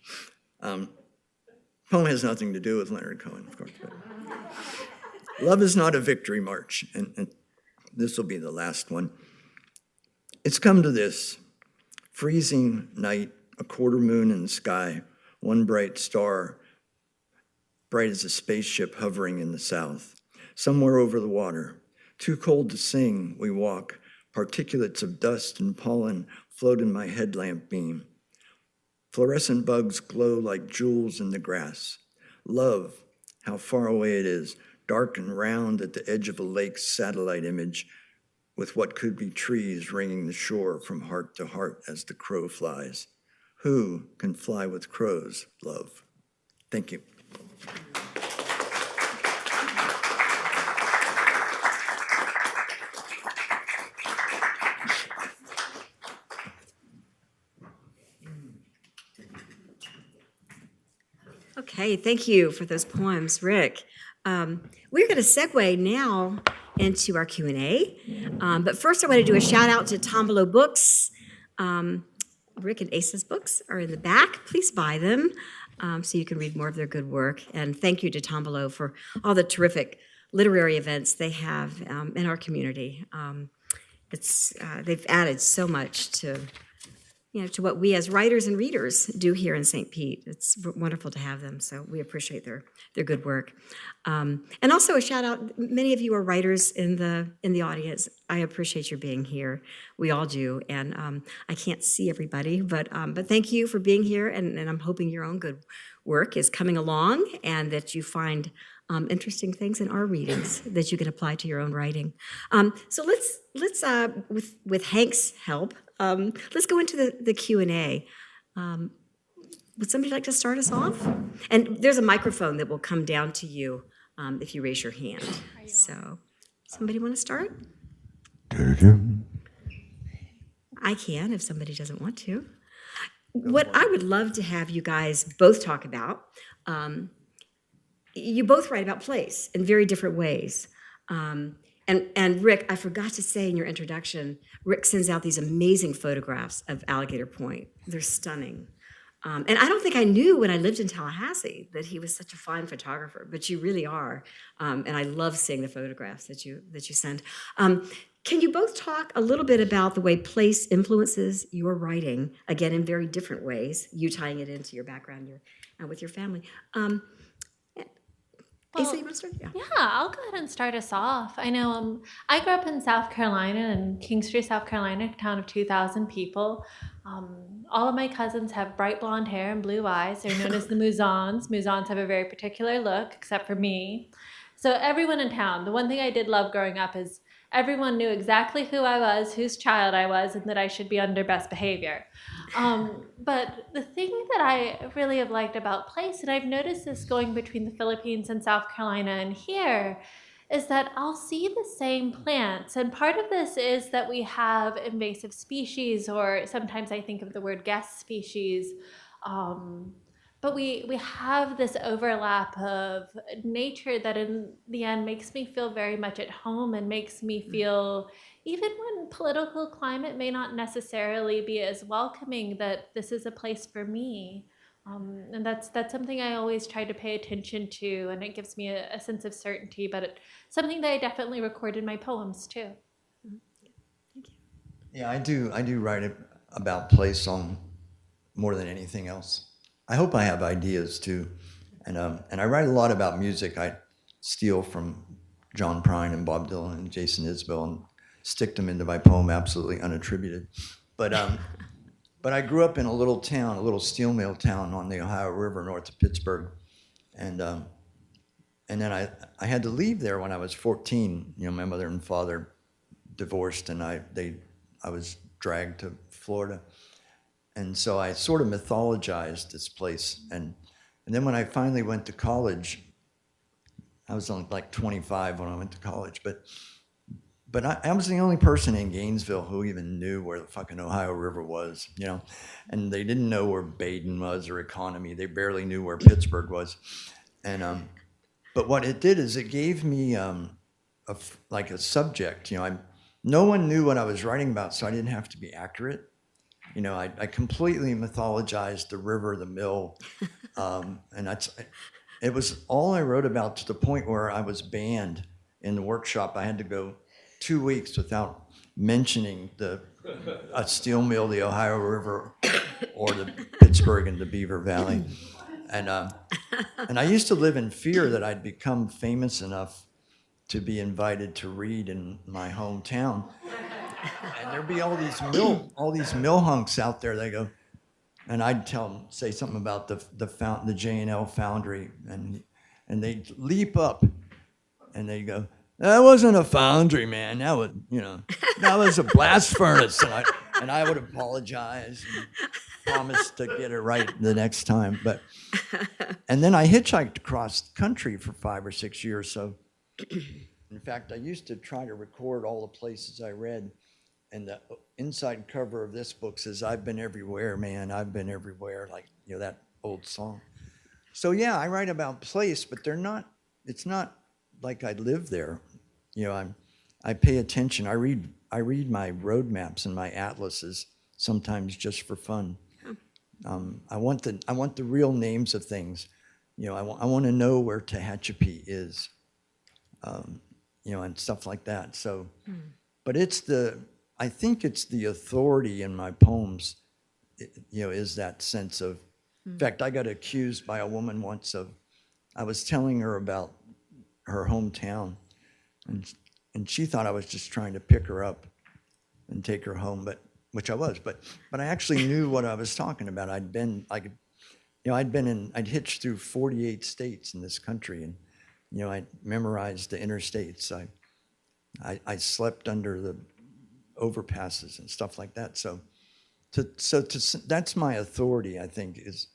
Poem has nothing to do with Leonard Cohen, of course. But Love is not a victory march, and this will be the last one. It's come to this, freezing night, a quarter moon in the sky, one bright star, bright as a spaceship hovering in the south. Somewhere over the water, too cold to sing, we walk, particulates of dust and pollen float in my headlamp beam. Fluorescent bugs glow like jewels in the grass. Love, how far away it is, dark and round at the edge of a lake's satellite image, with what could be trees ringing the shore from heart to heart as the crow flies. Who can fly with crows, love? Thank you. Okay, thank you for those poems, Rick. We're going to segue now into our Q&A. But first I want to do a shout out to Tombolo Books. Rick and Asa's books are in the back. Please buy them so you can read more of their good work. And thank you to Tombolo for all the terrific literary events they have in our community. They've added so much to what we as writers and readers do here in St. Pete. It's wonderful to have them, so we appreciate their good work. And also a shout out, many of you are writers in the audience. I appreciate your being here. We all do, and I can't see everybody, but thank you for being here, and I'm hoping your own good work is coming along and that you find interesting things in our readings that you can apply to your own writing. So let's with Hank's help, let's go into the Q&A. Would somebody like to start us off? And there's a microphone that will come down to you if you raise your hand. So somebody want to start? I can if somebody doesn't want to. What I would love to have you guys both talk about, you both write about place in very different ways. And Rick, I forgot to say in your introduction, Rick sends out these amazing photographs of Alligator Point. They're stunning. And I don't think I knew when I lived in Tallahassee that he was such a fine photographer, but you really are. And I love seeing the photographs that you send. Can you both talk a little bit about the way place influences your writing, again, in very different ways, you tying it into your background with your family? Asa, you want to start? Yeah, I'll go ahead and start us off. I know I grew up in South Carolina, in Kingstree, South Carolina, a town of 2,000 people. All of my cousins have bright blonde hair and blue eyes. They're known as the Mouzons. Mouzons have a very particular look, except for me. So everyone in town, the one thing I did love growing up is everyone knew exactly who I was, whose child I was, and that I should be under best behavior. But the thing that I really have liked about place, and I've noticed this going between the Philippines and South Carolina and here, is that I'll see the same plants. And part of this is that we have invasive species, or sometimes I think of the word guest species. But we have this overlap of nature that in the end makes me feel very much at home and makes me feel, even when political climate may not necessarily be as welcoming, that this is a place for me. And that's something I always try to pay attention to, and it gives me a sense of certainty, but it's something that I definitely record in my poems too. Thank you. Yeah, I do write about place on more than anything else. I hope I have ideas too. And I write a lot about music. I steal from John Prine and Bob Dylan and Jason Isbell and stick them into my poem absolutely unattributed. But I grew up in a little town, a little steel mill town on the Ohio River north of Pittsburgh. And then I had to leave there when I was 14. You know, my mother and father divorced, and I was dragged to Florida. And so I sort of mythologized this place. And then when I finally went to college, I was only like 25 when I went to college, but I was the only person in Gainesville who even knew where the fucking Ohio River was, you know, and they didn't know where Baden was or Economy. They barely knew where Pittsburgh was. And, but what it did is it gave me like a subject, you know. No one knew what I was writing about, so I didn't have to be accurate. You know, I completely mythologized the river, the mill, and it was all I wrote about, to the point where I was banned in the workshop. I had to go 2 weeks without mentioning a steel mill, the Ohio River, or the Pittsburgh and the Beaver Valley. And I used to live in fear that I'd become famous enough to be invited to read in my hometown. And there'd be all these mill hunks out there. They go, and I'd say something about the J&L foundry, and they'd leap up and they go, "That wasn't a foundry, man. That was a blast furnace." And I would apologize and promise to get it right the next time. And then I hitchhiked across country for 5 or 6 years. So, in fact, I used to try to record all the places I read. And the inside cover of this book says, "I've been everywhere, man. I've been everywhere," like, you know, that old song. So yeah, I write about place, but it's not like I live there. You know, I pay attention. I read my road maps and my atlases sometimes just for fun. I want the real names of things. You know, I want to know where Tehachapi is, you know, and stuff like that. So, but I think it's the authority in my poems, you know, is that sense of, in fact, I got accused by a woman once I was telling her about her hometown, and she thought I was just trying to pick her up and take her home, which I was, but I actually knew what I was talking about. I'd hitched through 48 states in this country, and, you know, I memorized the interstates. I slept under the overpasses and stuff like that. So that's my authority, I think, is,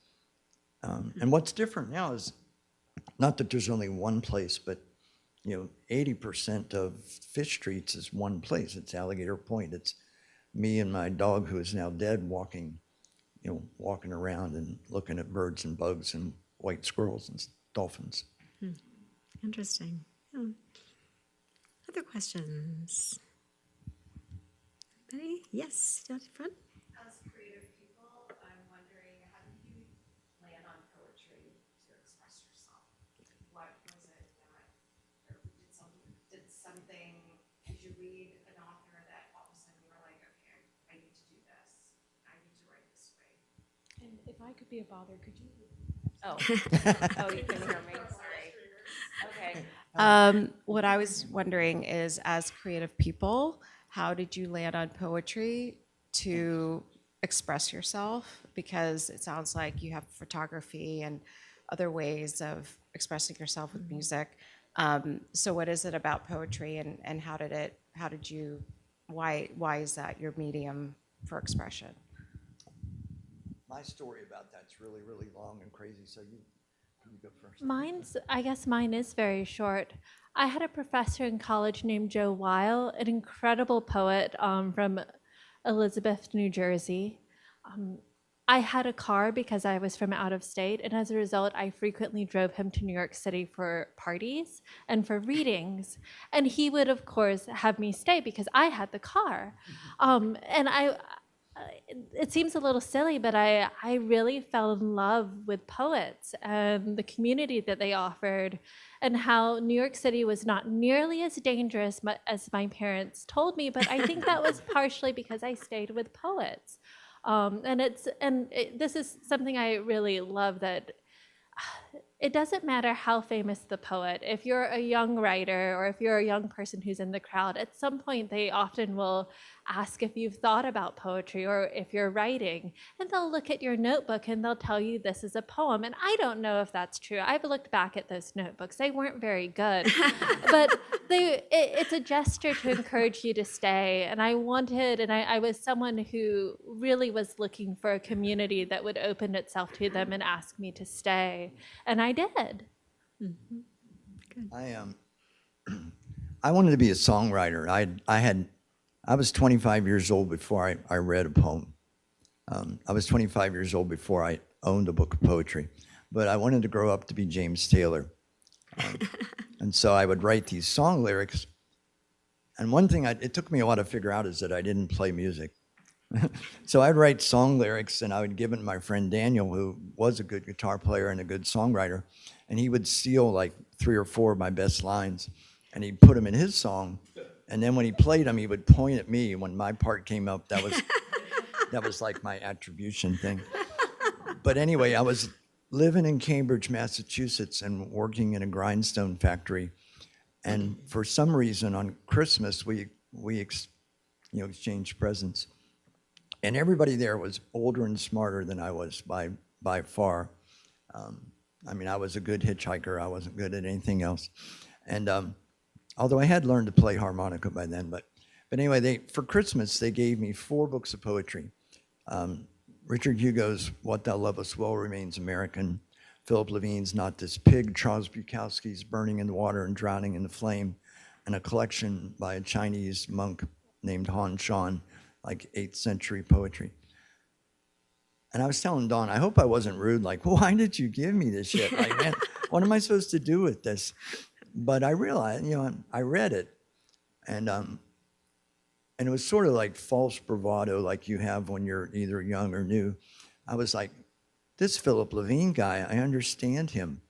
and what's different now is not that there's only one place, but, you know, 80% of Fish Streets is one place. It's Alligator Point. It's me and my dog, who is now dead, walking around and looking at birds and bugs and white squirrels and dolphins. Interesting. Yeah. Other questions? Anybody? Yes, down in front. As creative people, I'm wondering, how did you land on poetry to express yourself? What was it that, or did something, did you read an author that all of a sudden you were like, okay, I need to do this, I need to write this way? And if I could be a bother, could you? Oh, you can hear me, sorry. Okay. What I was wondering is, as creative people, how did you land on poetry to express yourself? Because it sounds like you have photography and other ways of expressing yourself with music. So what is it about poetry, and why is that your medium for expression? My story about that's really, really long and crazy, so you go first. I guess mine is very short. I had a professor in college named Joe Weil, an incredible poet from Elizabeth, New Jersey. I had a car because I was from out of state, and as a result, I frequently drove him to New York City for parties and for readings. And he would, of course, have me stay because I had the car. And it seems a little silly, but I really fell in love with poets and the community that they offered, and how New York City was not nearly as dangerous as my parents told me. But I think that was partially because I stayed with poets. This is something I really love, that it doesn't matter how famous the poet. If you're a young writer or if you're a young person who's in the crowd, at some point they often will ask if you've thought about poetry or if you're writing, and they'll look at your notebook and they'll tell you this is a poem. And I don't know if that's true. I've looked back at those notebooks. They weren't very good, but it's a gesture to encourage you to stay. And I was someone who really was looking for a community that would open itself to them and ask me to stay. And I did. I wanted to be a songwriter. I was 25 years old before I read a poem. I was 25 years old before I owned a book of poetry, but I wanted to grow up to be James Taylor. And so I would write these song lyrics. And one thing it took me a while to figure out is that I didn't play music. So I'd write song lyrics and I would give it to my friend Daniel, who was a good guitar player and a good songwriter. And he would steal like 3 or 4 of my best lines and he'd put them in his song. And then when he played them, he would point at me. When my part came up, that was like my attribution thing. But anyway, I was living in Cambridge, Massachusetts, and working in a grindstone factory. And for some reason, on Christmas, we exchanged presents. And everybody there was older and smarter than I was by far. I was a good hitchhiker. I wasn't good at anything else. And although I had learned to play harmonica by then, but anyway, for Christmas, they gave me 4 books of poetry. Richard Hugo's What Thou Lovest Well Remains American, Philip Levine's Not This Pig, Charles Bukowski's Burning in the Water and Drowning in the Flame, and a collection by a Chinese monk named Han Shan, like 8th century poetry. And I was telling Dawn, I hope I wasn't rude, like, why did you give me this shit? Like, man, what am I supposed to do with this? But I realized, I read it, and it was sort of like false bravado, like you have when you're either young or new. I was like, this Philip Levine guy, I understand him.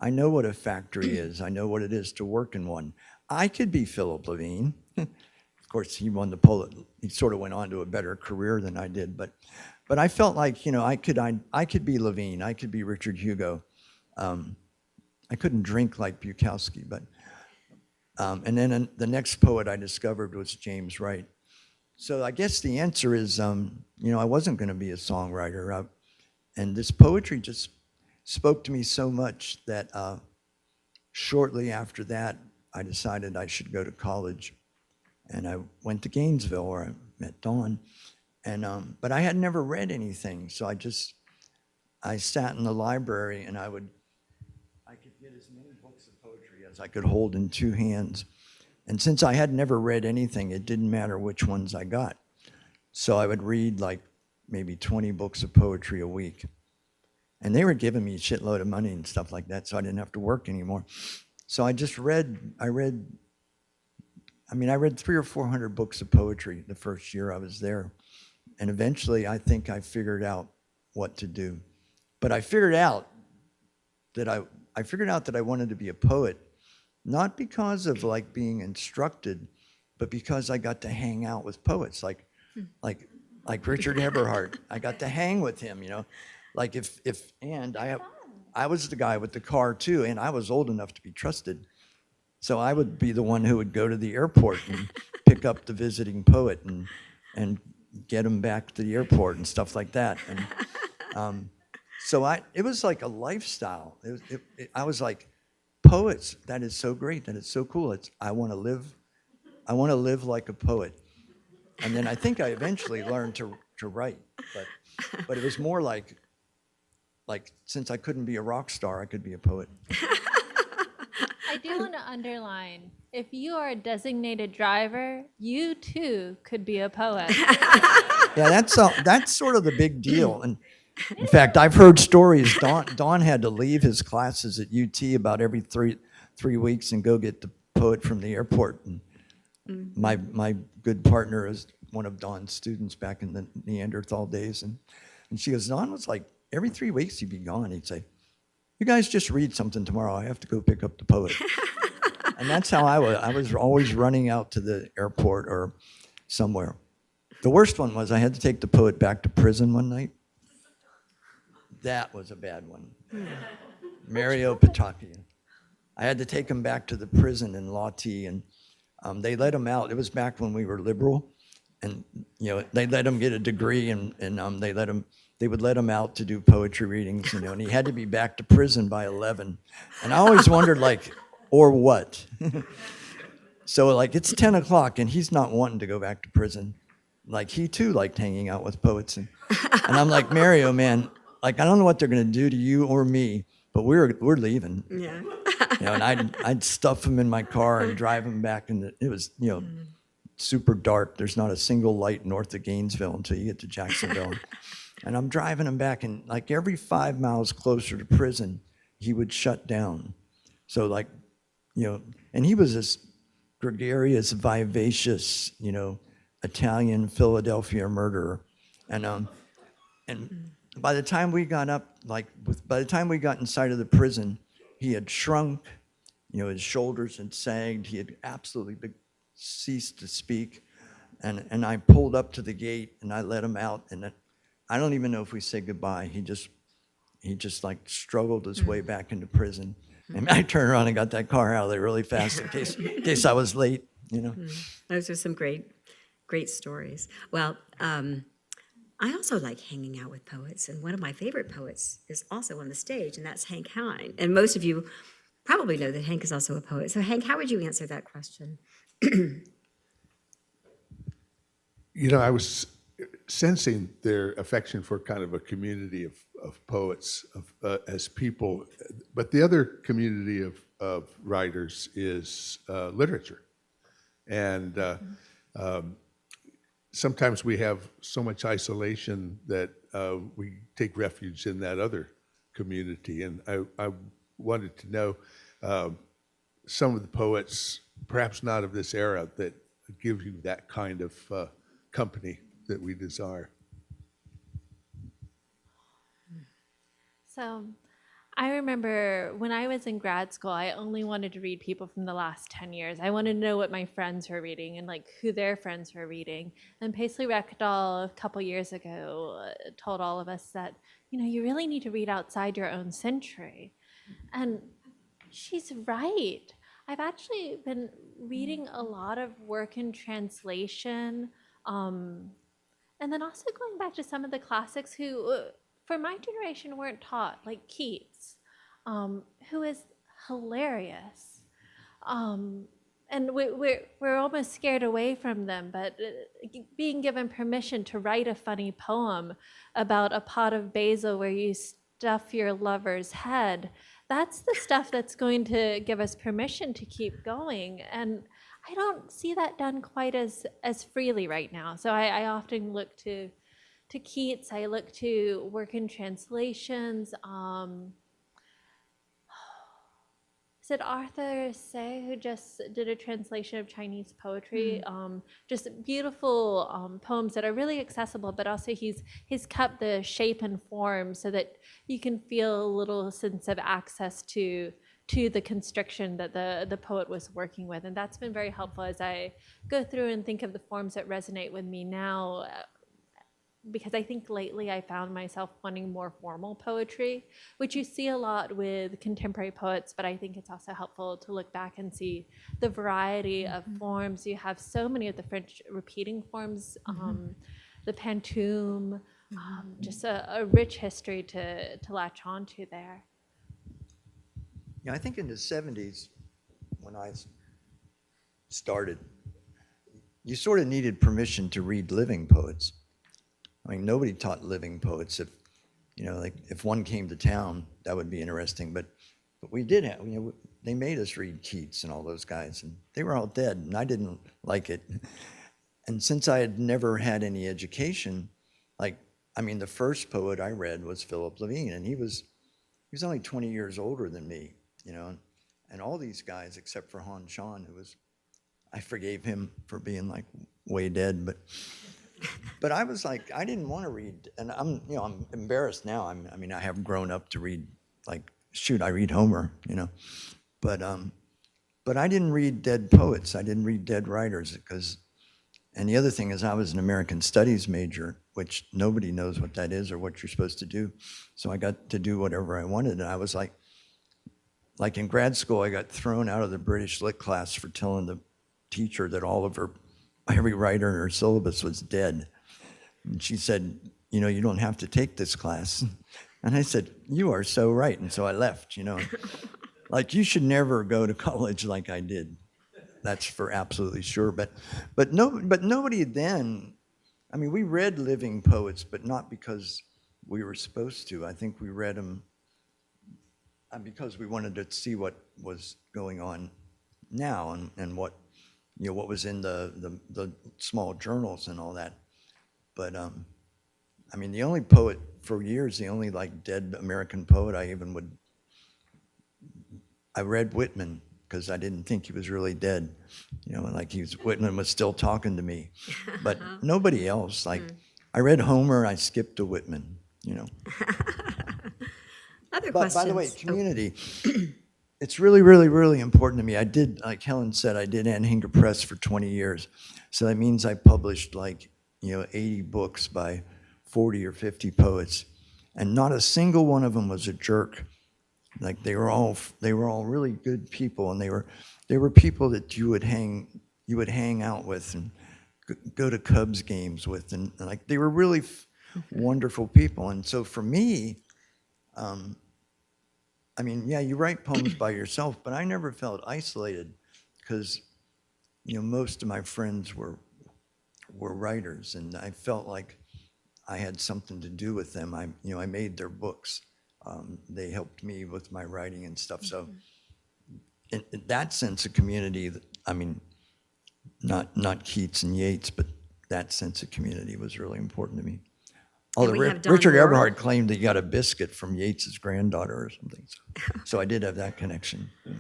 I know what a factory is. I know what it is to work in one. I could be Philip Levine. Of course, he won the Poet. He sort of went on to a better career than I did, but I felt like, I could be Levine. I could be Richard Hugo. I couldn't drink like Bukowski, but and then the next poet I discovered was James Wright. So I guess the answer is, I wasn't going to be a songwriter, and this poetry just spoke to me so much that shortly after that, I decided I should go to college, and I went to Gainesville where I met Dawn, and but I had never read anything, so I sat in the library and I could get as many books of poetry as I could hold in 2 hands. And since I had never read anything, it didn't matter which ones I got. So I would read like maybe 20 books of poetry a week. And they were giving me a shitload of money and stuff like that, so I didn't have to work anymore. So I read 300 or 400 books of poetry the first year I was there. And eventually I think I figured out what to do. But I figured out that I wanted to be a poet, not because of like being instructed, but because I got to hang out with poets like Richard Eberhard. I got to hang with him, like I was the guy with the car too, and I was old enough to be trusted. So I would be the one who would go to the airport and pick up the visiting poet and get him back to the airport and stuff like that. And so it was like a lifestyle. I was like, poets, that is so great, that is so cool. I want to live like a poet. And then I think I eventually learned to write, but it was more like since I couldn't be a rock star, I could be a poet. I do want to underline, if you are a designated driver, you too could be a poet. Yeah, that's sort of the big deal. And in fact, I've heard stories. Don had to leave his classes at UT about every three weeks and go get the poet from the airport. And my good partner is one of Dawn's students back in the Neanderthal days. And she goes, Dawn was like, every 3 weeks he'd be gone. He'd say, you guys just read something tomorrow. I have to go pick up the poet. And that's how I was. I was always running out to the airport or somewhere. The worst one was I had to take the poet back to prison one night. That was a bad one. Mario Pataki. I had to take him back to the prison in Lati, and they let him out. It was back when we were liberal, and they let him get a degree, and they would let him out to do poetry readings, and he had to be back to prison by 11. And I always wondered, like, or what? So like it's 10 o'clock, and he's not wanting to go back to prison. Like he too liked hanging out with poets, and I'm like, Mario, man, like I don't know what they're gonna do to you or me, but we're leaving. Yeah. And I'd stuff him in my car and drive him back, and it was super dark. There's not a single light north of Gainesville until you get to Jacksonville. And I'm driving him back, and like every 5 miles closer to prison, he would shut down. So like, and he was this gregarious, vivacious, Italian Philadelphia murderer. And by the time we got inside of the prison, he had shrunk, his shoulders had sagged, he had absolutely ceased to speak. And I pulled up to the gate and I let him out, and I don't even know if we said goodbye. He just like struggled his way back into prison. And I turned around and got that car out of there really fast in case I was late, Those are some great stories. Well, I also like hanging out with poets, and one of my favorite poets is also on the stage, and that's Hank Hine. And most of you probably know that Hank is also a poet. So Hank, how would you answer that question? I was sensing their affection for kind of a community of poets as people, but the other community of writers is literature. And sometimes we have so much isolation that we take refuge in that other community. And I wanted to know some of the poets, perhaps not of this era, that give you that kind of company that we desire. So I remember when I was in grad school, I only wanted to read people from the last 10 years. I wanted to know what my friends were reading and like who their friends were reading. And Paisley Rekdal a couple years ago told all of us that, you really need to read outside your own century. And she's right. I've actually been reading a lot of work in translation, and then also going back to some of the classics who, for my generation, weren't taught, like Keats, who is hilarious. And we're almost scared away from them, but being given permission to write a funny poem about a pot of basil where you stuff your lover's head, that's the stuff that's going to give us permission to keep going. And I don't see that done quite as freely right now. So I often look to Keats. I look to work in translations. Is it Arthur Say who just did a translation of Chinese poetry? Just beautiful poems that are really accessible, but also he's kept the shape and form so that you can feel a little sense of access to the constriction that the poet was working with. And that's been very helpful as I go through and think of the forms that resonate with me now, because I think lately I found myself wanting more formal poetry, which you see a lot with contemporary poets, but I think it's also helpful to look back and see the variety of forms. You have so many of the French repeating forms, the pantoum, just a rich history to latch onto there. I think in the 70s, when I started, you sort of needed permission to read living poets. I mean, nobody taught living poets. If one came to town, that would be interesting. But we did have, they made us read Keats and all those guys, and they were all dead, and I didn't like it. And since I had never had any education, the first poet I read was Philip Levine, and he was only 20 years older than me, and all these guys, except for Han Shan, I forgave him for being like way dead, but I was like, I didn't want to read, and I'm embarrassed now. I mean, I have grown up to read, like, shoot, I read Homer, but I didn't read dead poets. I didn't read dead writers and the other thing is I was an American Studies major, which nobody knows what that is or what you're supposed to do. So I got to do whatever I wanted, and I was like in grad school, I got thrown out of the British Lit class for telling the teacher that every writer in her syllabus was dead. And she said, you don't have to take this class. And I said, you are so right. And so I left, Like, you should never go to college like I did. That's for absolutely sure. But nobody then, I mean, we read living poets, but not because we were supposed to. I think we read them because we wanted to see what was going on now and what what was in the small journals and all that. But I mean, the only poet for years, the only like dead American poet I read Whitman because I didn't think he was really dead, and like Whitman was still talking to me, but nobody else. Like I read Homer, I skipped to Whitman, Other But questions? by the way, community, it's really, really, really important to me. I did, like Helen said, I did Noemi Press for 20 years. So that means I published like, 80 books by 40 or 50 poets. And not a single one of them was a jerk. Like they were all really good people, and they were people that you would hang out with and go to Cubs games with, and like they were really wonderful people. And so for me, I mean, yeah, you write poems by yourself, but I never felt isolated because, most of my friends were writers, and I felt like I had something to do with them. I made their books. They helped me with my writing and stuff. So in that sense of community, I mean, not Keats and Yeats, but that sense of community was really important to me. Although we have Don Richard Moore. Eberhard claimed that he got a biscuit from Yeats's granddaughter or something. So I did have that connection. I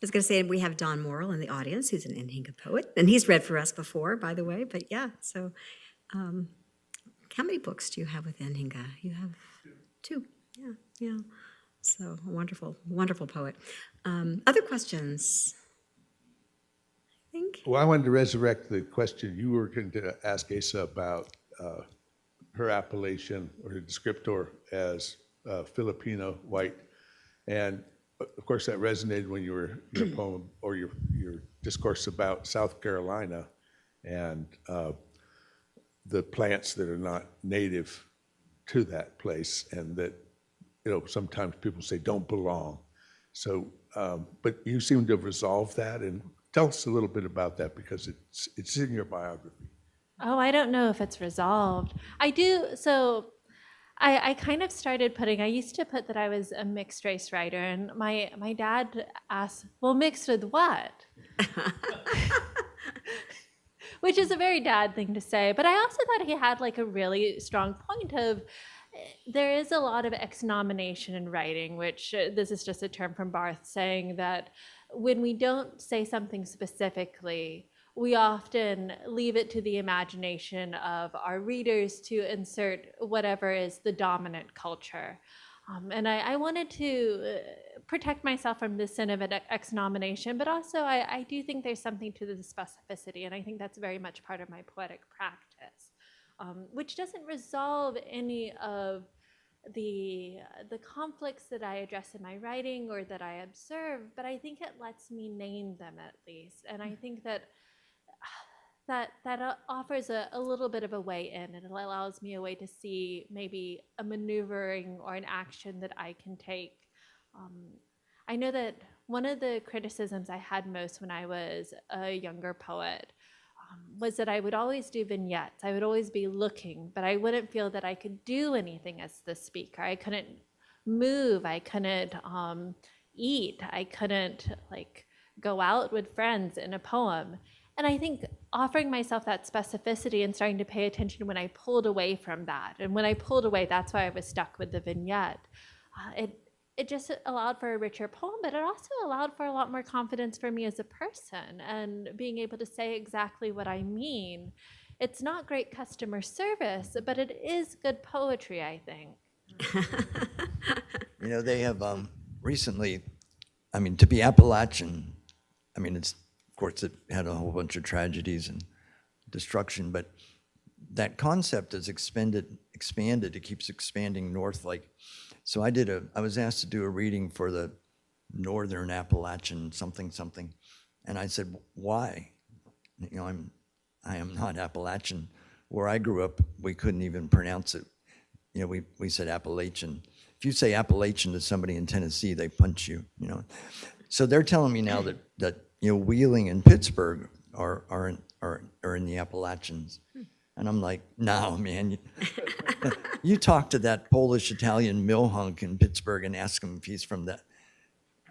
was going to say, we have Don Morrill in the audience, who's an Anhinga poet, and he's read for us before, by the way, but yeah, so how many books do you have with Anhinga? You have two, yeah. So a wonderful, wonderful poet. Other questions? I think. Well, I wanted to resurrect the question you were going to ask Asa about her appellation or her descriptor as Filipina white. And of course that resonated when you were your poem or your discourse about South Carolina and the plants that are not native to that place, and that sometimes people say don't belong. So, but you seem to have resolved that, and tell us a little bit about that because it's in your biography. Oh, I don't know if it's resolved. I do. So I kind of started I used to put that I was a mixed race writer, and my dad asked, well, mixed with what? Which is a very dad thing to say. But I also thought he had like a really strong point of, there is a lot of exnomination in writing, which this is just a term from Barth, saying that when we don't say something specifically, we often leave it to the imagination of our readers to insert whatever is the dominant culture. And I wanted to protect myself from the sin of an exnomination, but also I do think there's something to the specificity, and I think that's very much part of my poetic practice, which doesn't resolve any of the conflicts that I address in my writing or that I observe, but I think it lets me name them at least. And I think that offers a little bit of a way in. It allows me a way to see maybe a maneuvering or an action that I can take. I know that one of the criticisms I had most when I was a younger poet was that I would always do vignettes. I would always be looking, but I wouldn't feel that I could do anything as the speaker. I couldn't move. I couldn't eat. I couldn't go out with friends in a poem. And I think offering myself that specificity and starting to pay attention when I pulled away from that, and when I pulled away, that's why I was stuck with the vignette. it just allowed for a richer poem, but it also allowed for a lot more confidence for me as a person and being able to say exactly what I mean. It's not great customer service, but it is good poetry, I think. You know, they have recently, I mean, to be Appalachian, I mean, it's, of course, it had a whole bunch of tragedies and destruction, but that concept is expanded, it keeps expanding north. Like, so I was asked to do a reading for the Northern Appalachian something, and I said, why? You know, I am not Appalachian. Where I grew up, we couldn't even pronounce it. You know, we said Appalachian. If you say Appalachian to somebody in Tennessee, they punch you, you know. So they're telling me now that you know, Wheeling and Pittsburgh are in the Appalachians. And I'm like, no, man. You talk to that Polish-Italian mill hunk in Pittsburgh and ask him if he's from the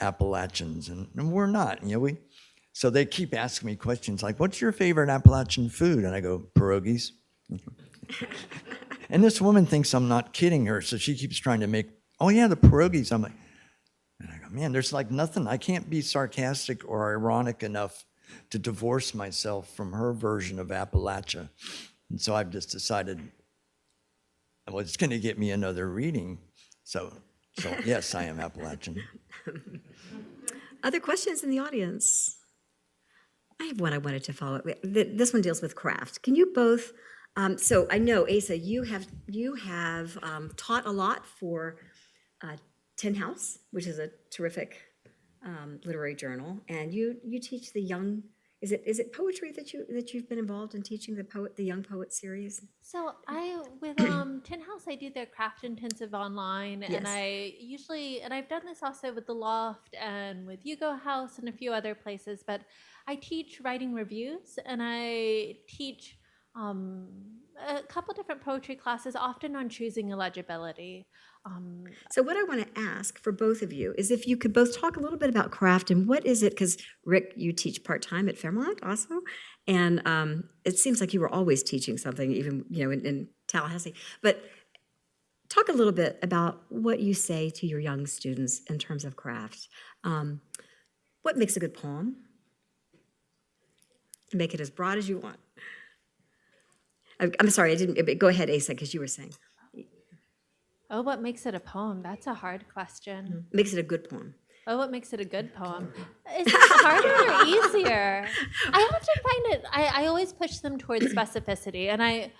Appalachians. And we're not, you know. So they keep asking me questions like, what's your favorite Appalachian food? And I go, pierogies. And this woman thinks I'm not kidding her, so she keeps trying to make, oh yeah, the pierogies. I'm like, and I go, man, there's like nothing. I can't be sarcastic or ironic enough to divorce myself from her version of Appalachia. And so I've just decided, well, it's going to get me another reading. So yes, I am Appalachian. Other questions in the audience? I have one I wanted to follow up with. This one deals with craft. Can you both, so I know, Asa, you have taught a lot for Tin House, which is a terrific literary journal, and you teach the young, is it poetry that you've been involved in teaching, the Young Poet series? So with Tin House, I do their craft intensive online, Yes. and I've done this also with the Loft and with Hugo House and a few other places, but I teach writing reviews, and I teach a couple different poetry classes, often on choosing illegibility. So what I want to ask for both of you is if you could both talk a little bit about craft and what is it, because Rick, you teach part-time at Fairmont also, and it seems like you were always teaching something, even in Tallahassee. But talk a little bit about what you say to your young students in terms of craft. What makes a good poem? Make it as broad as you want. I'm sorry, I didn't. Go ahead, Asa, because you were saying. Oh, what makes it a poem? That's a hard question. Makes it a good poem. Oh, what makes it a good poem? Is it harder or easier? I often find it, I always push them towards specificity. And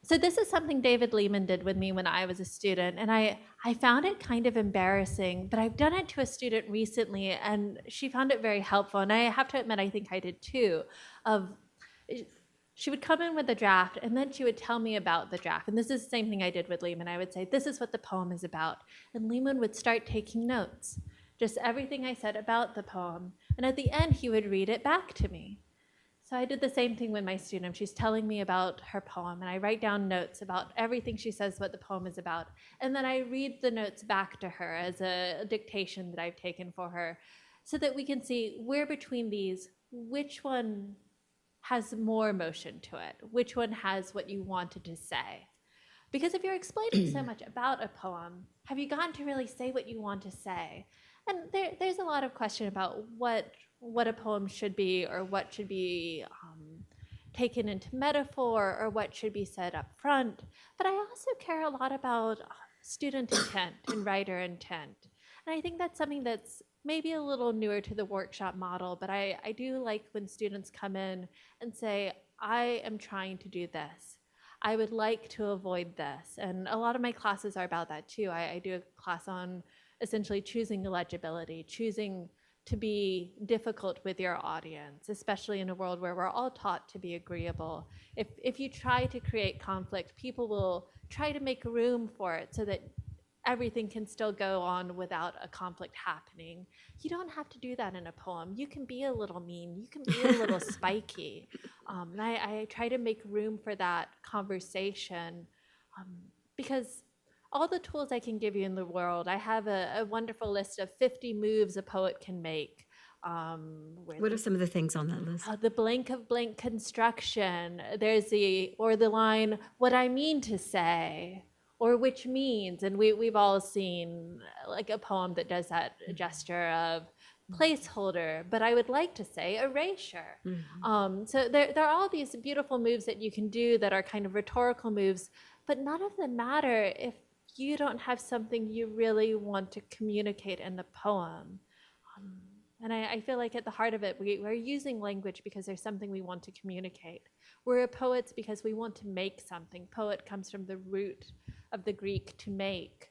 so this is something David Lehman did with me when I was a student. And I found it kind of embarrassing, but I've done it to a student recently, and she found it very helpful. And I have to admit, I think I did too, she would come in with a draft, and then she would tell me about the draft. And this is the same thing I did with Lehman. I would say, this is what the poem is about. And Lehman would start taking notes, just everything I said about the poem. And at the end, he would read it back to me. So I did the same thing with my student. She's telling me about her poem, and I write down notes about everything she says what the poem is about. And then I read the notes back to her as a dictation that I've taken for her, so that we can see where between these, which one has more emotion to it, which one has what you wanted to say. Because if you're explaining so much about a poem, have you gotten to really say what you want to say? And there's a lot of question about what a poem should be, or what should be taken into metaphor, or what should be said up front. But I also care a lot about student intent and writer intent. And I think that's something that's maybe a little newer to the workshop model, but I do like when students come in and say, I am trying to do this. I would like to avoid this. And a lot of my classes are about that too. I do a class on essentially choosing illegibility, choosing to be difficult with your audience, especially in a world where we're all taught to be agreeable. If you try to create conflict, people will try to make room for it so that everything can still go on without a conflict happening. You don't have to do that in a poem. You can be a little mean. You can be a little spiky. And I try to make room for that conversation because all the tools I can give you in the world, I have a wonderful list of 50 moves a poet can make. What are some of the things on that list? The blank of blank construction. There's the line, what I mean to say, or which means, and we've all seen like a poem that does that gesture of placeholder, but I would like to say erasure. So there are all these beautiful moves that you can do that are kind of rhetorical moves, but none of them matter if you don't have something you really want to communicate in the poem. And I feel like at the heart of it, we're using language because there's something we want to communicate. We're poets because we want to make something. Poet comes from the root of the Greek to make.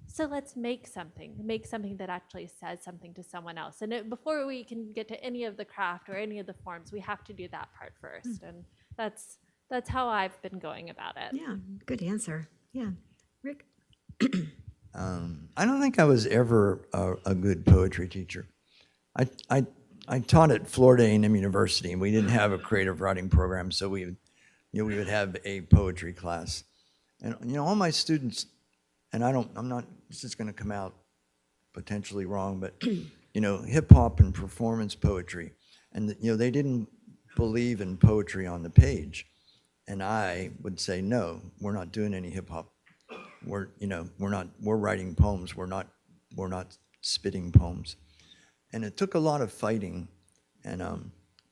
So let's make something that actually says something to someone else. And before we can get to any of the craft or any of the forms, we have to do that part first. And that's how I've been going about it. Yeah, good answer. Yeah. Rick? I don't think I was ever a good poetry teacher. I taught at Florida A&M University, and we didn't have a creative writing program, so we would have a poetry class. And all my students, and this is going to come out potentially wrong, but hip hop and performance poetry, and they didn't believe in poetry on the page, and I would say, no, we're not doing any hip hop. We're writing poems. We're not spitting poems, and it took a lot of fighting, and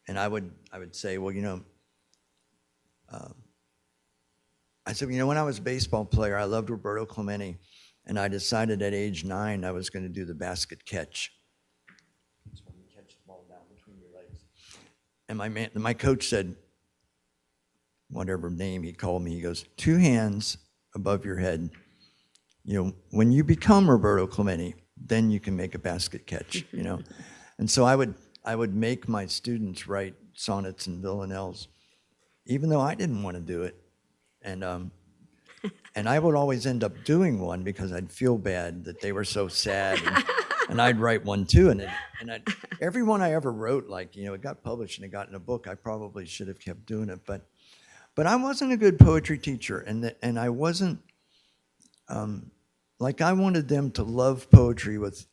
I would say, well, I said, when I was a baseball player, I loved Roberto Clemente, and I decided at age 9 I was going to do the basket catch. It's when you catch the ball down between your legs. And my coach said, whatever name he called me, he goes, 2 hands above your head. When you become Roberto Clemente, then you can make a basket catch, And so I would make my students write sonnets and villanelles, even though I didn't want to do it. And I would always end up doing one because I'd feel bad that they were so sad, and I'd write one too. And every one I ever wrote, it got published and it got in a book. I probably should have kept doing it, but I wasn't a good poetry teacher, and I wasn't I wanted them to love poetry with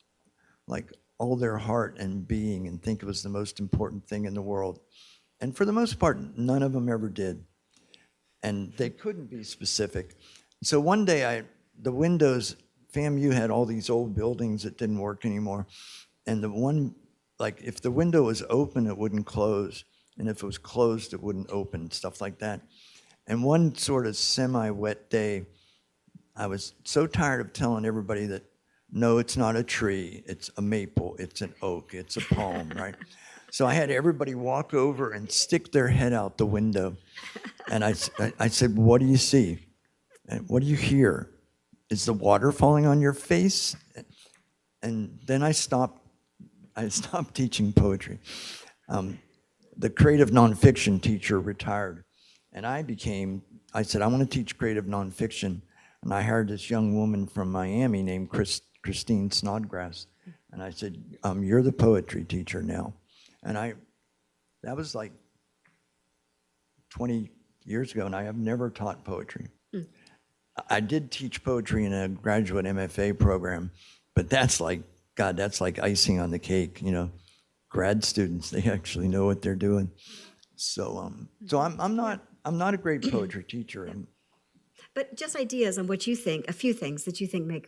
all their heart and being, and think it was the most important thing in the world. And for the most part, none of them ever did. And they couldn't be specific. So one day, the windows, FAMU had all these old buildings that didn't work anymore. And the one, if the window was open, it wouldn't close. And if it was closed, it wouldn't open, stuff like that. And one sort of semi-wet day, I was so tired of telling everybody that, no, it's not a tree, it's a maple, it's an oak, it's a palm, right? So I had everybody walk over and stick their head out the window. And I said, what do you see? And what do you hear? Is the water falling on your face? And then I stopped teaching poetry. The creative nonfiction teacher retired. And I said, I want to teach creative nonfiction. And I hired this young woman from Miami named Christine Snodgrass. And I said, you're the poetry teacher now. And that was 20 years ago, and I have never taught poetry. I did teach poetry in a graduate MFA program, but that's like icing on the cake, Grad students, they actually know what they're doing. So I'm not a great poetry teacher. But just ideas on what you think, a few things that you think make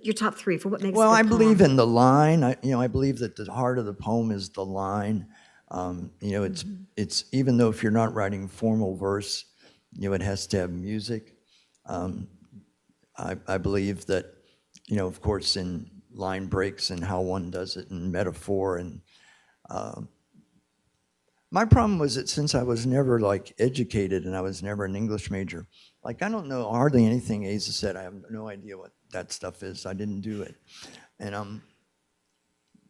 your top 3 for what makes. Well, a I good believe poem. in the line. I believe that the heart of the poem is the line. It's even though if you're not writing formal verse, it has to have music. I believe that, of course, in line breaks and how one does it in metaphor. And my problem was that since I was never educated and I was never an English major, I don't know hardly anything Asa said. I have no idea what that stuff is. I didn't do it. And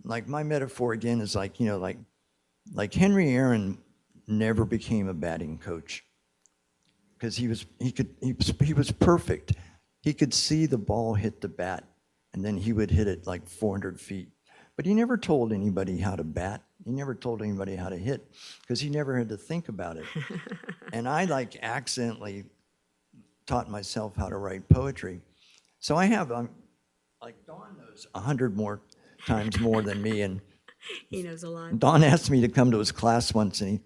my metaphor again is Henry Aaron never became a batting coach because he was perfect. He could see the ball hit the bat, and then he would hit it 400 feet. But he never told anybody how to bat. He never told anybody how to hit because he never had to think about it. And I accidentally taught myself how to write poetry. So I have, Dawn knows 100 more times more than me. And He knows a lot. Dawn asked me to come to his class once, and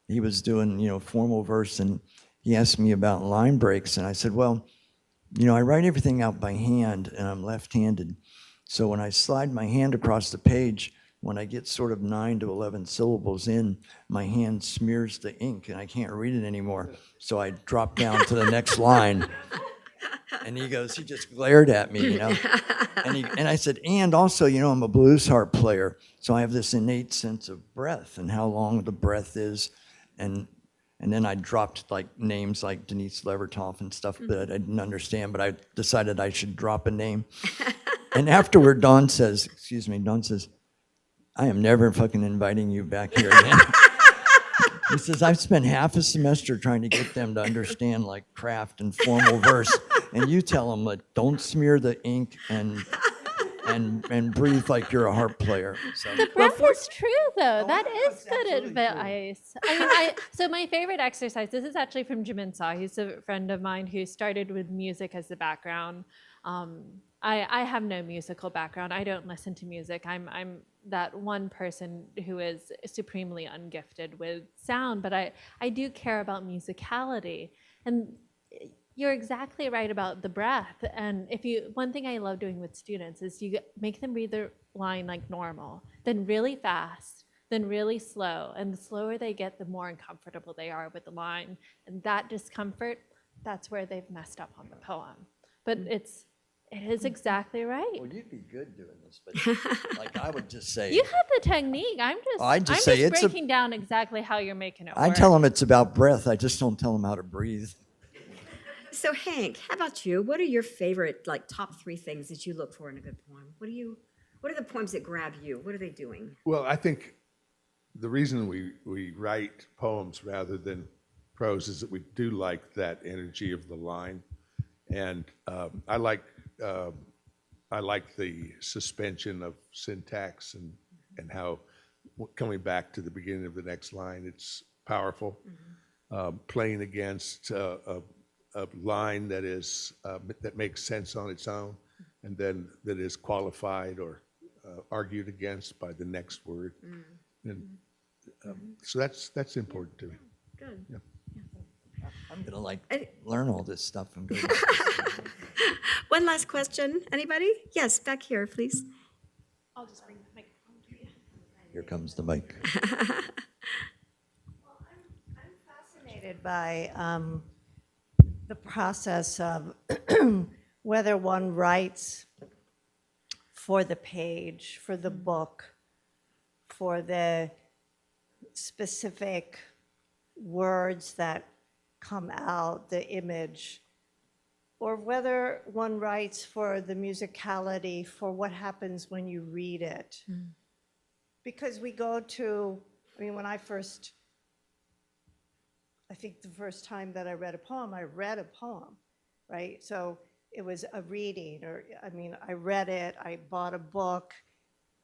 he was doing, formal verse, and he asked me about line breaks. And I said, well, I write everything out by hand, and I'm left-handed. So when I slide my hand across the page, when I get sort of 9 to 11 syllables in, my hand smears the ink, and I can't read it anymore. So I drop down to the next line. And he just glared at me, And I said, and also, I'm a blues harp player, so I have this innate sense of breath and how long the breath is. And then I dropped names like Denise Levertov and stuff that I didn't understand, but I decided I should drop a name. And afterward, Dawn says, I am never fucking inviting you back here again. He says, I've spent half a semester trying to get them to understand craft and formal verse, and you tell them don't smear the ink and breathe like you're a harp player. So. The breath is true, though. That is good advice. So my favorite exercise, this is actually from Jimin-sa. He's a friend of mine who started with music as the background. I have no musical background. I don't listen to music. I'm that one person who is supremely ungifted with sound, but I do care about musicality. And you're exactly right about the breath. And one thing I love doing with students is you make them read their line like normal, then really fast, then really slow. And the slower they get, the more uncomfortable they are with the line. And that discomfort, that's where they've messed up on the poem. But it is exactly right. Well, you'd be good doing this, but I would just say. You have the technique. I'm just breaking down exactly how you're making it work. I tell them it's about breath. I just don't tell them how to breathe. So Hank, how about you? What are your favorite top 3 things that you look for in a good poem? What are the poems that grab you? What are they doing? Well, I think the reason we write poems rather than prose is that we do like that energy of the line, and I like the suspension of syntax and how coming back to the beginning of the next line, it's powerful. Playing against a line that is that makes sense on its own, and then that is qualified or argued against by the next word, and so that's important to me. Good. Yeah. I'm gonna learn all this stuff and go. One last question. Anybody? Yes, back here, please. I'll just bring the microphone to you. Here comes the mic. Well, I'm fascinated by the process of whether one writes for the page, for the book, for the specific words that come out, the image, or whether one writes for the musicality, for what happens when you read it. Because we go to, when I think the first time that I read a poem, right? So it was a reading, I read it, I bought a book,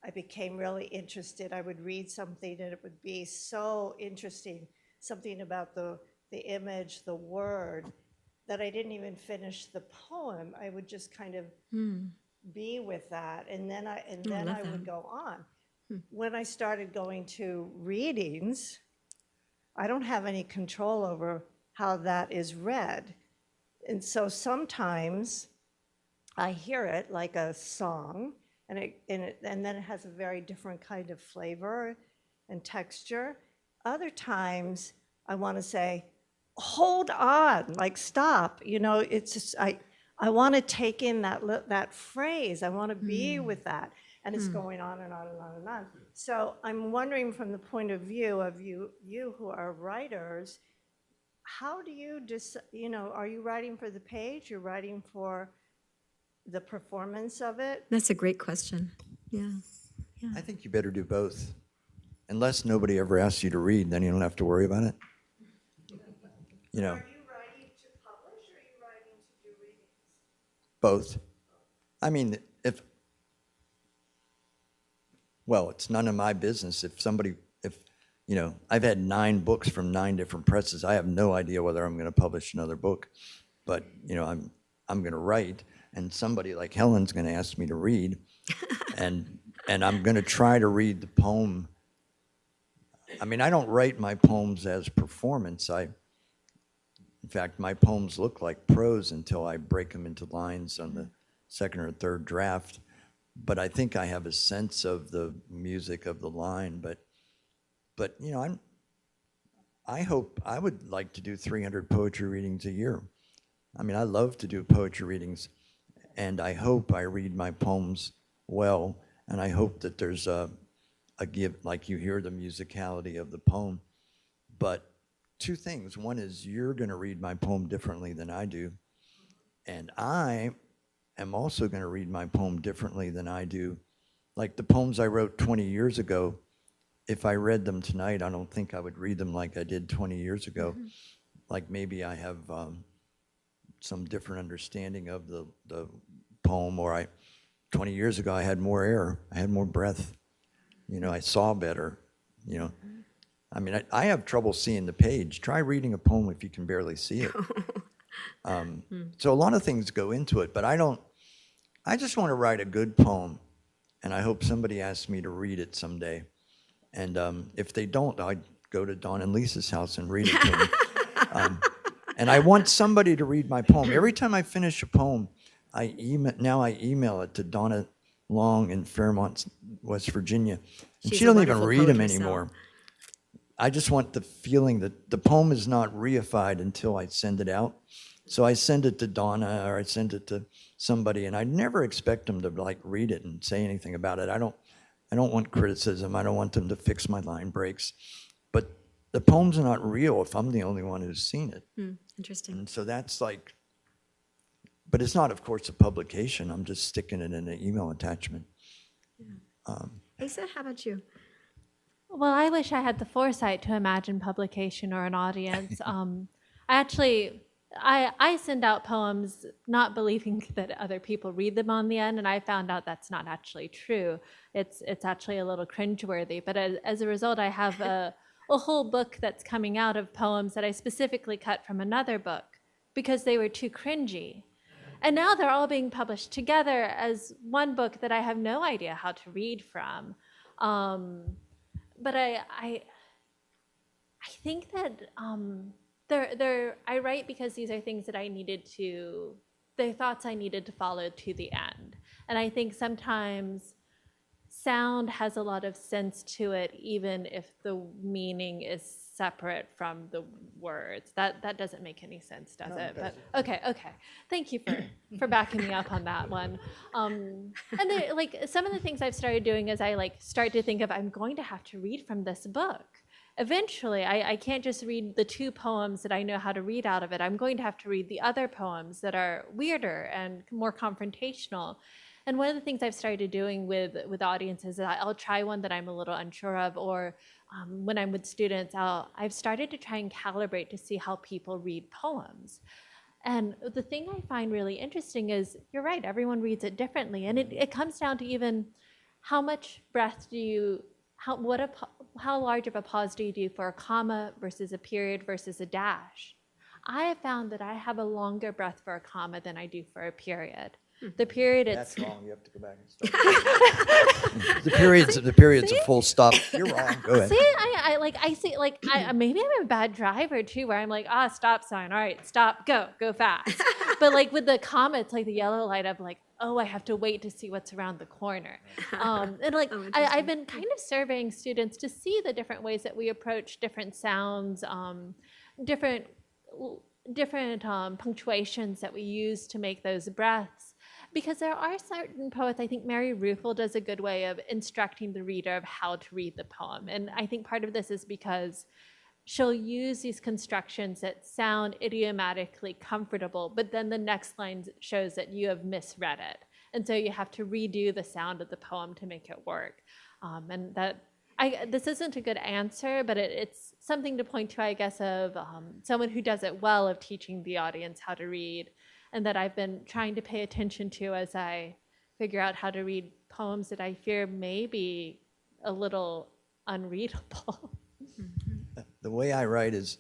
I became really interested. I would read something and it would be so interesting, something about the image, the word, that I didn't even finish the poem. I would just kind of be with that, and then I would go on. When I started going to readings, I don't have any control over how that is read. And so sometimes I hear it like a song, and then it has a very different kind of flavor and texture. Other times I want to say, hold on, stop. It's just, I want to take in that phrase. I want to be with that. And it's going on and on and on and on. So I'm wondering, from the point of view of you who are writers, how do you are you writing for the page? You're writing for the performance of it? That's a great question. Yeah. I think you better do both. Unless nobody ever asks you to read, then you don't have to worry about it. Are you writing to publish, or are you writing to do readings? Both. It's none of my business if I've had 9 books from 9 different presses. I have no idea whether I'm going to publish another book, but I'm going to write, and somebody like Helen's going to ask me to read, and I'm going to try to read the poem. I don't write my poems as performance. In fact, my poems look like prose until I break them into lines on the second or third draft. But I think I have a sense of the music of the line. But you know, I hope I would like to do 300 poetry readings a year. I mean, I love to do poetry readings, and I hope I read my poems well, and I hope that there's a give, like you hear the musicality of the poem. But two things. One is you're going to read my poem differently than I do, and I am also going to read my poem differently than I do. Like the poems I wrote 20 years ago, if I read them tonight, I don't think I would read them like I did 20 years ago. Mm-hmm. Like maybe I have some different understanding of the poem, or 20 years ago I had more air, I had more breath, you know, I saw better, you know. I mean, I have trouble seeing the page. Try reading a poem if you can barely see it. So a lot of things go into it, but I just want to write a good poem, and I hope somebody asks me to read it someday. And if they don't, I'd go to Don and Lisa's house and read it to them. And I want somebody to read my poem. Every time I finish a poem, I email it to Donna Long in Fairmont, West Virginia. And she doesn't even read them anymore. I just want the feeling that the poem is not reified until I send it out. So I send it to Donna, or I send it to somebody, and I never expect them to like read it and say anything about it. I don't want criticism. I don't want them to fix my line breaks. But the poem's not real if I'm the only one who's seen it. Interesting. And so that's like, but it's not, of course, a publication. I'm just sticking it in an email attachment. Yeah. Asa, how about you? Well, I wish I had the foresight to imagine publication or an audience. I send out poems not believing that other people read them on the end, and I found out that's not actually true. It's actually a little cringeworthy. But as a result, I have a whole book that's coming out of poems that I specifically cut from another book because they were too cringy. And now they're all being published together as one book that I have no idea how to read from. But I think that I write because these are things that they're thoughts I needed to follow to the end. And I think sometimes sound has a lot of sense to it, even if the meaning is separate from the words. That doesn't make any sense, does it? But okay. Thank you for backing me up on that one. And some of the things I've started doing is I start to think of, I'm going to have to read from this book. Eventually, I can't just read the two poems that I know how to read out of it. I'm going to have to read the other poems that are weirder and more confrontational. And one of the things I've started doing with audiences is I'll try one that I'm a little unsure of, or when I'm with students, I've started to try and calibrate to see how people read poems. And the thing I find really interesting is, you're right, everyone reads it differently. And it comes down to even how much breath how large of a pause do you do for a comma versus a period versus a dash? I have found that I have a longer breath for a comma than I do for a period. The period, that's wrong. You have to go back and start. the period's a full stop. You're wrong. Go ahead. See, maybe I'm a bad driver too, where I'm like, stop sign. All right, stop, go fast. But with the comma, it's like the yellow light of I have to wait to see what's around the corner. I've been kind of surveying students to see the different ways that we approach different sounds, different punctuations that we use to make those breaths. Because there are certain poets, I think Mary Ruefle does a good way of instructing the reader of how to read the poem. And I think part of this is because she'll use these constructions that sound idiomatically comfortable, but then the next line shows that you have misread it. And so you have to redo the sound of the poem to make it work. This isn't a good answer, but it's something to point to, I guess, of someone who does it well, of teaching the audience how to read, and that I've been trying to pay attention to as I figure out how to read poems that I fear may be a little unreadable. The way I write is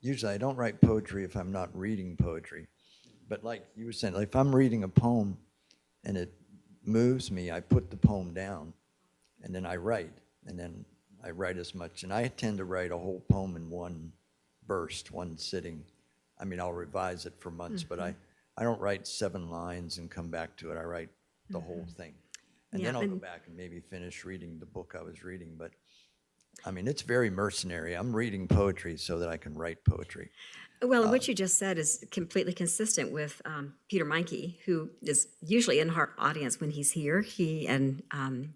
usually I don't write poetry if I'm not reading poetry. But like you were saying, if I'm reading a poem and it moves me, I put the poem down and then I write. And then I write as much. And I tend to write a whole poem in one burst, one sitting. I mean, I'll revise it for months, but I don't write 7 lines and come back to it. I write the whole thing. And then I'll go back and maybe finish reading the book I was reading. But I mean, it's very mercenary. I'm reading poetry so that I can write poetry. Well, and what you just said is completely consistent with Peter Meinke, who is usually in our audience when he's here. He and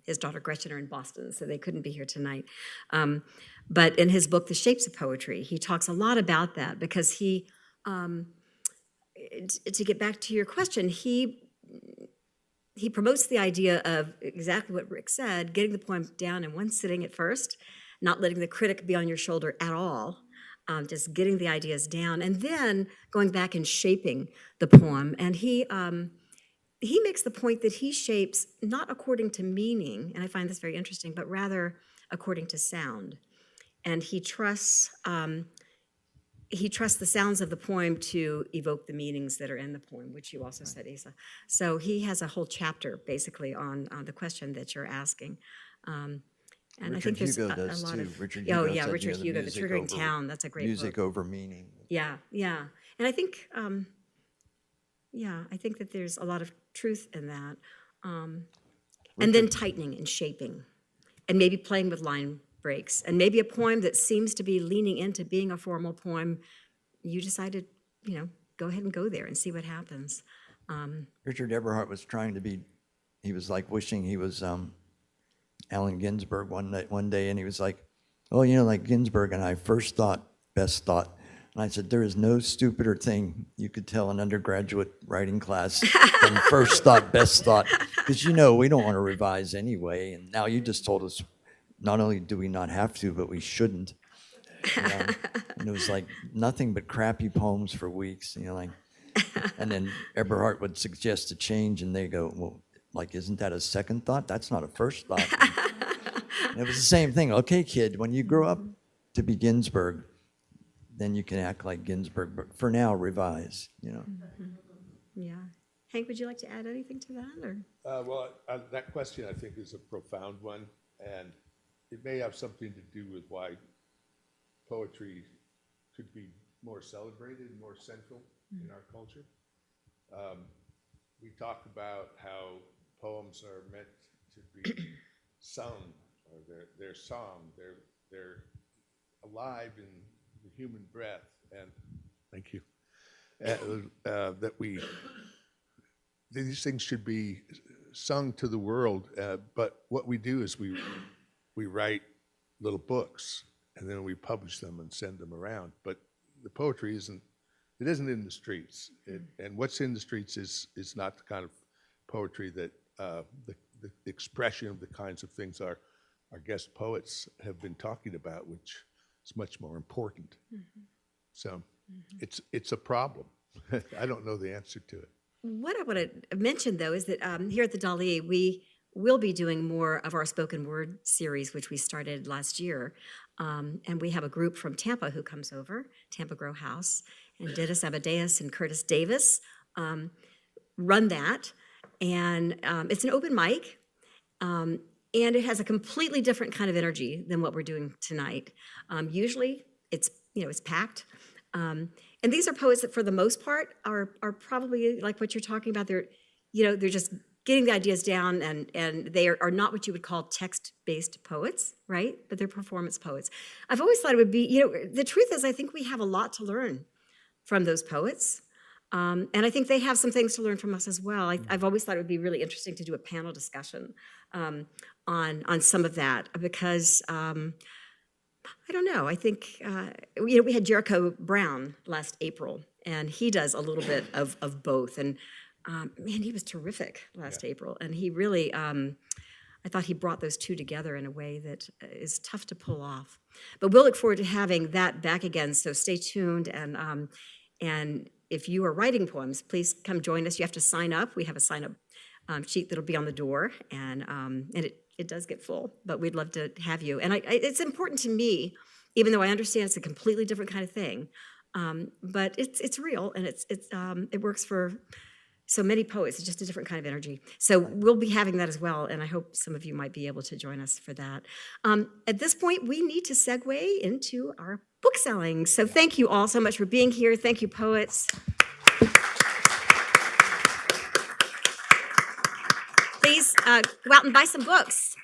his daughter Gretchen are in Boston, so they couldn't be here tonight. But in his book, The Shapes of Poetry, he talks a lot about that because he, to get back to your question, he promotes the idea of exactly what Rick said, getting the poem down in one sitting at first, not letting the critic be on your shoulder at all, just getting the ideas down, and then going back and shaping the poem. And he makes the point that he shapes not according to meaning, and I find this very interesting, but rather according to sound. And he trusts the sounds of the poem to evoke the meanings that are in the poem, which you also said, Asa. So he has a whole chapter basically on the question that you're asking. And Richard I think there's Hugo a does lot too. of Richard oh Hugo yeah, said, Richard Hugo, The music Triggering over- Town. That's a great Music book. over meaning. Yeah, and I think that there's a lot of truth in that, and then tightening and shaping, and maybe playing with line breaks, and maybe a poem that seems to be leaning into being a formal poem. You decided, go ahead and go there and see what happens. Richard Eberhart was trying to be, he was like wishing he was Allen Ginsberg one day, and he was like, oh, like Ginsberg and I first thought, best thought. And I said, there is no stupider thing you could tell an undergraduate writing class than first thought, best thought. Because we don't want to revise anyway. And now you just told us not only do we not have to, but we shouldn't. And it was like nothing but crappy poems for weeks, and then Eberhart would suggest a change, and they go, well, isn't that a second thought? That's not a first thought. And it was the same thing. Okay, kid, when you grow up to be Ginsberg, then you can act like Ginsberg, but for now, revise, Yeah, Hank, would you like to add anything to that, or? That question, I think, is a profound one, and it may have something to do with why poetry could be more celebrated, more central in our culture. We talk about how poems are meant to be sung, or they're song, they're alive in the human breath, and thank you. These things should be sung to the world, but what we do is we write little books, and then we publish them and send them around. But the poetry isn't in the streets, and what's in the streets is not the kind of poetry that the expression of the kinds of things our guest poets have been talking about, which is much more important. So it's a problem. I don't know the answer to it. What I want to mention, though, is that here at the Dalí, we will be doing more of our spoken word series, which we started last year. And we have a group from Tampa who comes over, Tampa Grow House, and Dennis Amadeus and Curtis Davis run that. And it's an open mic, and it has a completely different kind of energy than what we're doing tonight. Usually it's packed. And these are poets that, for the most part, are probably like what you're talking about. They're just getting the ideas down, and they are not what you would call text-based poets, right? But they're performance poets. I've always thought it would be, the truth is I think we have a lot to learn from those poets. And I think they have some things to learn from us as well. I've always thought it would be really interesting to do a panel discussion on some of that, because I don't know. I think, we had Jericho Brown last April, and he does a little bit of both. And man, he was terrific last April. And he really, I thought he brought those two together in a way that is tough to pull off. But we'll look forward to having that back again, so stay tuned. And if you are writing poems, please come join us. You have to sign up. We have a sign-up sheet that'll be on the door, and it does get full, but we'd love to have you. And it's important to me, even though I understand it's a completely different kind of thing, but it's real, and it works for so many poets. It's just a different kind of energy. So we'll be having that as well, and I hope some of you might be able to join us for that. At this point, we need to segue into our book selling. So thank you all so much for being here. Thank you, poets. Please go out and buy some books.